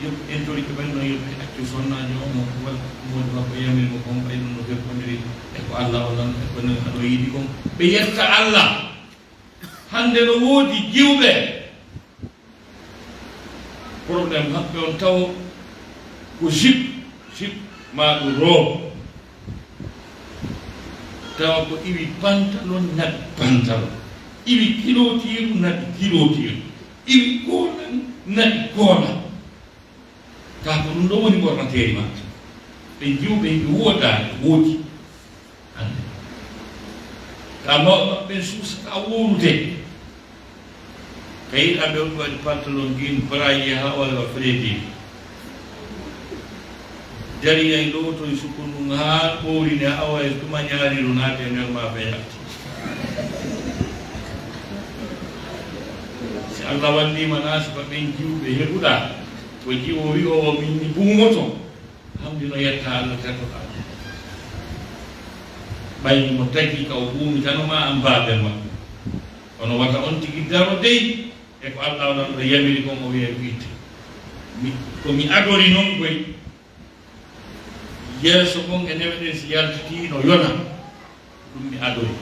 yimɓe en tori ko ɓenno yimɓe accu sonnaji o mo walla modi makko yamirimo kon ɓay ɗum no feppodiri e ko Allah wallanno e kono aɗo yiɗi kon ɓe yetta Allah hande no woodi jiwɓe probléme maɓɓe on taw ko jip ma ɗo roob tawa ko iwi pantalon naɗi pantalon iwi kilotiru naɗi kilotiru iwi koolan naɗi koola ka ko ɗum ɗo woni ɓornateeri maɓɓe ɓe jiwɓe ɓe woodani woodi hande ka mawɓe maɓɓe suusata worude ka yiɗaɓe on waɗi pantalon guin braille ha walla fredi dari ay loto sukunu ha ɓorine awa e tuma ñaariru naate nder ma fe yalti si Allah wallima nasiba ɓen jiwɓe heɓuɗa ko jiwo wi o minni buumoto hamdino yetta Allah tertoɗa ɓayni mo tagi ka o ɓuumitanoma an babel maɓɓe kono wata on tigi daro dey e ko Allah waɗan ɗo yamiri kon o wiye wiite komi adori noon koy yeeso kon e ndewe ɗen si yaltiti no yona ɗum mi adori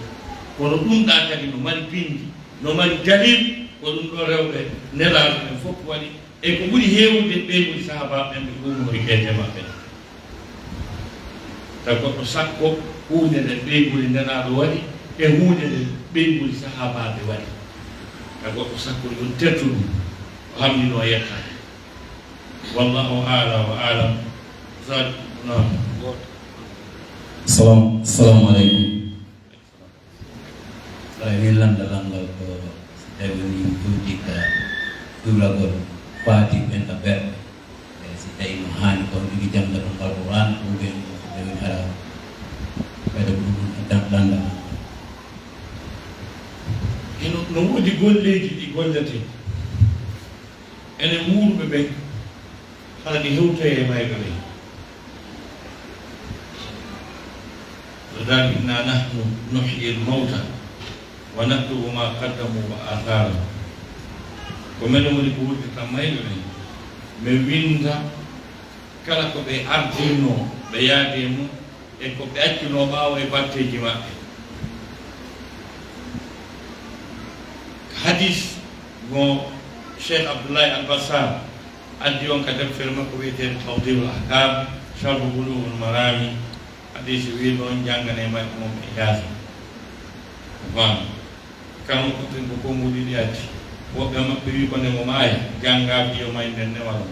kono ɗum ɗa kadi no mari pindi no mari dalil ko ɗum ɗo rewɓe nelaɗo ɓen fof waɗi e ko ɓuri heewde ɓeygol sahabaɓe ɓen ɓe ɗumno e gueje maɓɓe taw goɗɗo sakko hunde nde ɓeygol nenaɗo waɗi e hunde nde ɓeygol sahabaɓe waɗi taw goɗɗo sakko yon tettu ɗum o hamdino yettade wallahu ala wa alam
Assalamu alaikum. Saya bilang dalam lagu saya beri jika dulagor pati pentaber. Saya imahan kalau di jam dalam Al-Quran kemudian dari harap pada bulan dan danda.
Ino nunggu di gollete. Ene muru bebe. Kalau di hutan ya baik kali. Dan inna nahnu nuhyi al-mauta wa naktubu ma qaddamu wa atharu ko men woni ko wurti tamayɓe ɓen ɓe winda kala ko ɓe ardino ɓe yaade mum e ko ɓe accino ɓaawo e batteji maɓɓe hadis mo Cheikh Abdoulaye Al-Bassam addi on ka deftere makko wiyeten Tawdihul Ahkam sharhu Bulughul Marami hadis wi ɗon jangane makko mom e yaasi fam kamo ko ten ko konngudi ɗi addi woɓɓe maɓɓe wi ko nde mo maaya jangga fiyo may nden newalo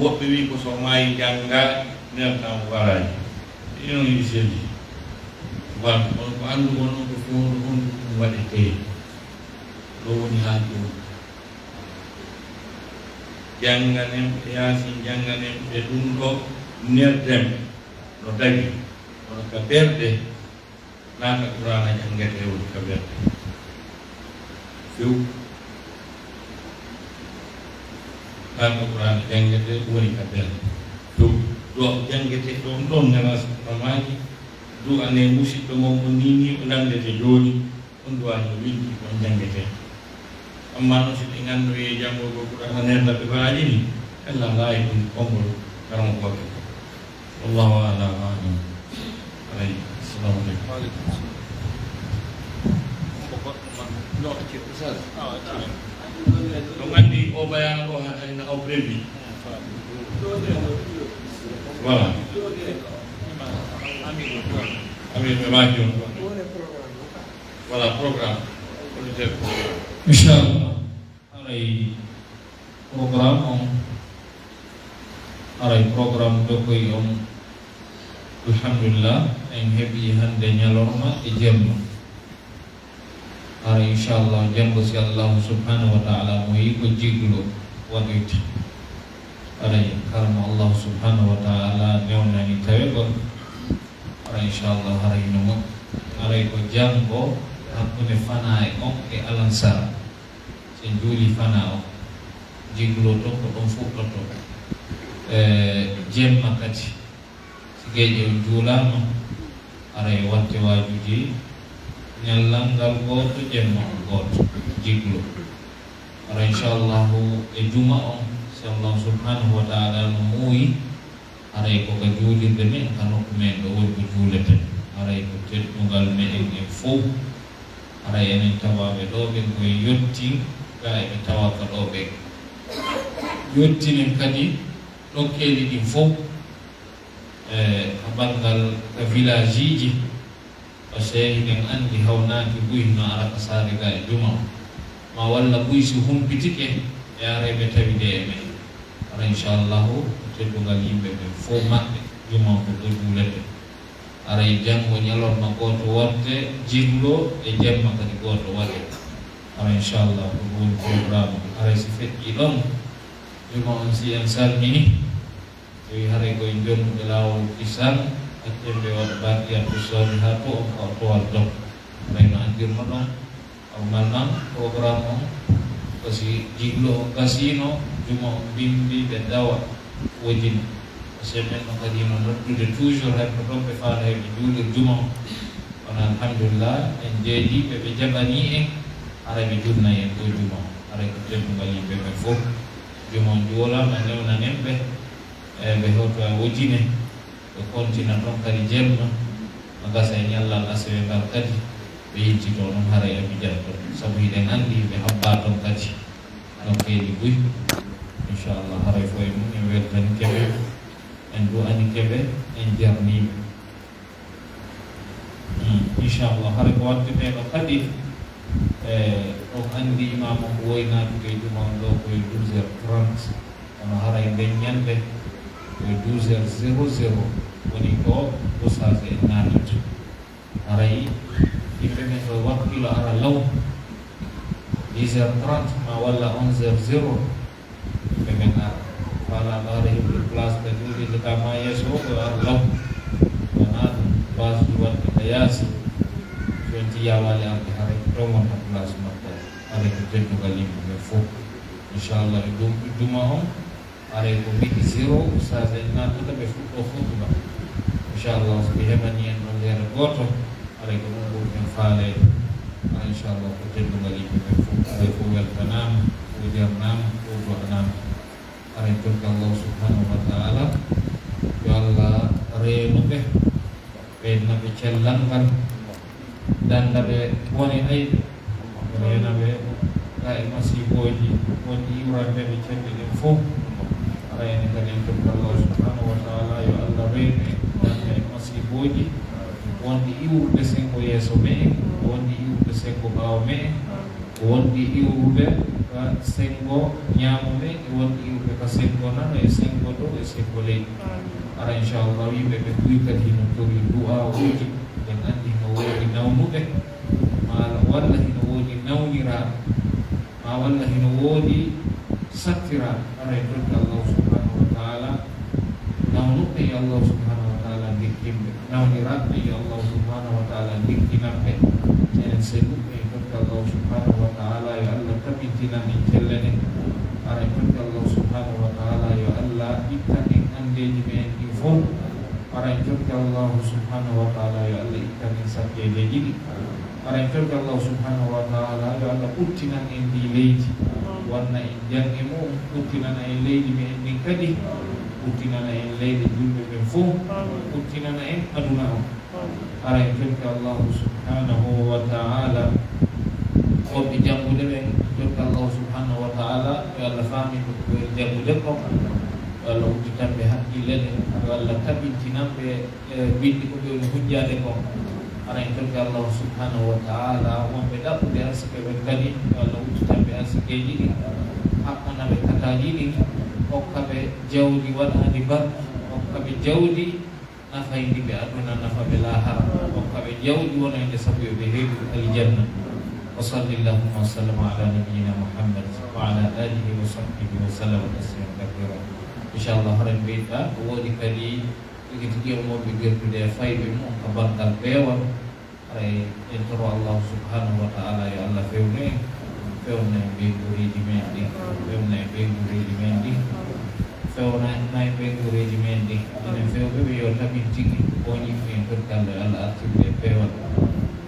woɓɓe wi ko so maayi jangga nertamo waraji ɗinon yiɗi selli fam on ko anndugo noon ko fewno on ɗum waɗete ɗo woni haali ɗum janganen ɓe yaasi janganen ɓe ɗum ɗo nerdem no dagi kono ka berɗe naata Qur'ana jangete woni ka berɗe few naata Qur'ana jangete woni ka berɗe few ɗo jangete ɗon ɗon nemaji du ane musidɗo mon mo nini o nandete joni on duwani o windi kon jangete amma noon si ɗi nganndoyi janngogo Qur'ana nerda ɓe baaji ni Allah laayi ɗum konngol karamo koɓe wallahu a'lam wa a'lam alayhi assalamu aleykum ɗum anndi o bayana ɗo hayna o prévu voilà amin ɓe maaki on voilà programme
Inshallah aray program dokoy on alhamdulillah en heɓi hande ñalorma e jemma ara inchallah janngo si Allah subhanahu wa ta'ala mo yi ko jiglo waɗoyta aray karamo Allah subhanahu wa ta'ala newnani tawe gon ara inchallah harayno mo aray ko janngo hakkunde fana e on e alansara so juuli fana o jiglo to ko ɗon fuɗɗoto jemma kadi si geeƴe o juulama aray watte wajuji ñallal ngal goto jemma o goto jiglo ara inshallah e juma on si Allah subhanahu wa ta'ala no muuyi aray ko ka juulirde men ka nokku men ɗo woni ko juuleten aray ko teddungal meɗen en fof aray enen tawaɓe ɗo ɓen koye yetti ga eɓe tawa ka ɗo ɓe yettinen kadi ɗokkeeli ɗin fof ka banngal ka village ji o sehiɗen anndi hawnaki ɓuy no ara ka saare ga e juma o ma walla ɓuy si humpitike e areɓe tawi de e men ara inchallahu teddungal yimɓe ɓe fof maɓɓe juma ko ɗo juulete aray janngo ñalorma gooto waɗde jiglo e jemma kadi gooto waɗe ara inchallah ko woni programme aray si feƴƴi ɗon juma on si en salmini tawi haray koye jonnude laawol kisan accemɓe waɗa baɗiyatto soni ha to on kaw towal dom arayno andirno ɗon awmal man programme on kasi jiglo o gasino juma on bindi ɓe dawa wojini semen no kadi no noddude toujours hay ko ɗon ɓe faala heɓe juulir juma o kono alhamdulillah en jeeɗiɓe ɓe jaɓani en ara ɓe junnayi en ɗo juma o aray ko teddungal yimɓe ɓe fof juma on juulama newnanen ɓe ɓe hewto e wojine ɓe kontina ɗon kadi jemma no gasa e ñallal asewe ngal kadi ɓe yittito ɗon haara e mijan ɗon sabu hiɗen anndi ɓe habba ɗon kadi ɗon keeɗi ɓuy inchallah haray fo e mum en weltani keɓe en du'ani keɓe en jarniɓe inchallah haray ko waddeteɗo kadi ɗon anndi imam o ko woynatude e juma on ɗo koye 12h30 kono haray nden ñande koye 12h00 woni ko dosage en natata haray yimɓe men ɗo wakkilo ara law 10h30 ma walla 11h00 yimɓe men ara falaɗo ara heɓde place ɓe juulide ka ma yeeso o ɗo ara law wona ɗum base ji wadde ka yaasi jonti yawali arde haray ɗon wonta place makko haray ko teddugal yimɓe ɓe fof inchallah e juma on aray ko wiɗi 0 usage en natata ɓe fuɗɗo fuɗɗuba inchallah so ɓe heɓani en ɗon leere gooto aray ko ɗum ɓurɗen faalede inchallah ko teddugal yimɓe ɓe fof aray ko weltanama ko jarnama ko do'anama aray torka Allah subhanahu wa ta'ala yo Allah reenuɓe ɓeynaɓe cellal ngal dandaɓe woni ayɓe reenaɓe ga e masiboji woni iwrandeɓe celle ɗen fof aray ene kadi en torka Allah subhanahu wa ta'ala yo Allah reenu danda e masiboji wonde iwrude sengo yeeso me en wonde iwrude sengo ɓaawo me en wonde iwrude ka sengo ñaamude e wonde iwrude ka sengo nano e sengo dow e sengo leydi ara inchallah yimɓe ɓe ɓuy kadi hino togi du'a uji en anndi hino woodi nawnuɓe ma walla hino woodi nawniraɓe ma walla hino woodi sattiraɓe ara e torki Allah subhanahu wa ta'ala nawnuɓe yo Allah subhanahu wa ta'ala ndikkimɓe nawniraɓe yo Allah subhanahu wa ta'ala ndikkinaɓe enen senduɓe e torki Allah subhanahu wa ta'ala yo Allah tabintinan en cellene ara e torki Allah subhanahu wa ta'ala yo Allah ittan en andeji me en ɗi fof ara en torki Allah subhanahu wa ta'ala yo Allah ittan en sakkejeji ɗi ara en torki Allah subhanahu wa ta'ala yo Allah ɓuttinan en ndi leydi wanna en jange mum ɓuttinana en leydi me en ɗin kadi ɓuttinana en leydi julɓe ɓen fof ɓuttinana en aduna o ara en torki Allah subhanahu wa ta'ala wonɓe janngude ɓen torki Allah subhanahu wa ta'ala yo Allah famin ko janngude ko yo Allah udditanɓe haqqille ɗe yo Allah tabintinanɓe bindi ko ɓewni hujjade ko ara en torki Allah subhanahu wa ta'ala wonɓe ɗaɓɓude arsike ɓen kadi yo Allah udditanɓe arsikeji ɗi haqqanaɓe kataji ɗi hokkaɓe jawdi waɗandi barka hokkaɓe jawdi nafayndi ɓe aduna nafaɓe lahara hokkaɓe jawdi wonande sabu yoɓe heeɓi aljanna wa sallallahu wa sallam ala nabiyyina Muhammad wa ala alihi wa sahbihi wa sallam tasliman kathira inchallah haren mbiyɗa ko woodi kadi tigi tigi omoɓe gertude e fayɓe mum ka bangal peewal aray en toro Allah subhanahu wa ta'ala yo Allah fewnu en fewna e ɓeygureji men ɗi fewna e ɓeygureji men ɗi fewna e ɓeygureji men ɗi enen fewɓeɓe yo tabin tigi o ñimmi en torki Allah yo Allah artirde e peewal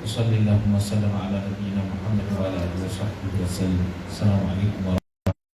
Wassalamualaikum warahmatullahi wabarakatuh. Assalamualaikum warahmatullahi wabarakatuh.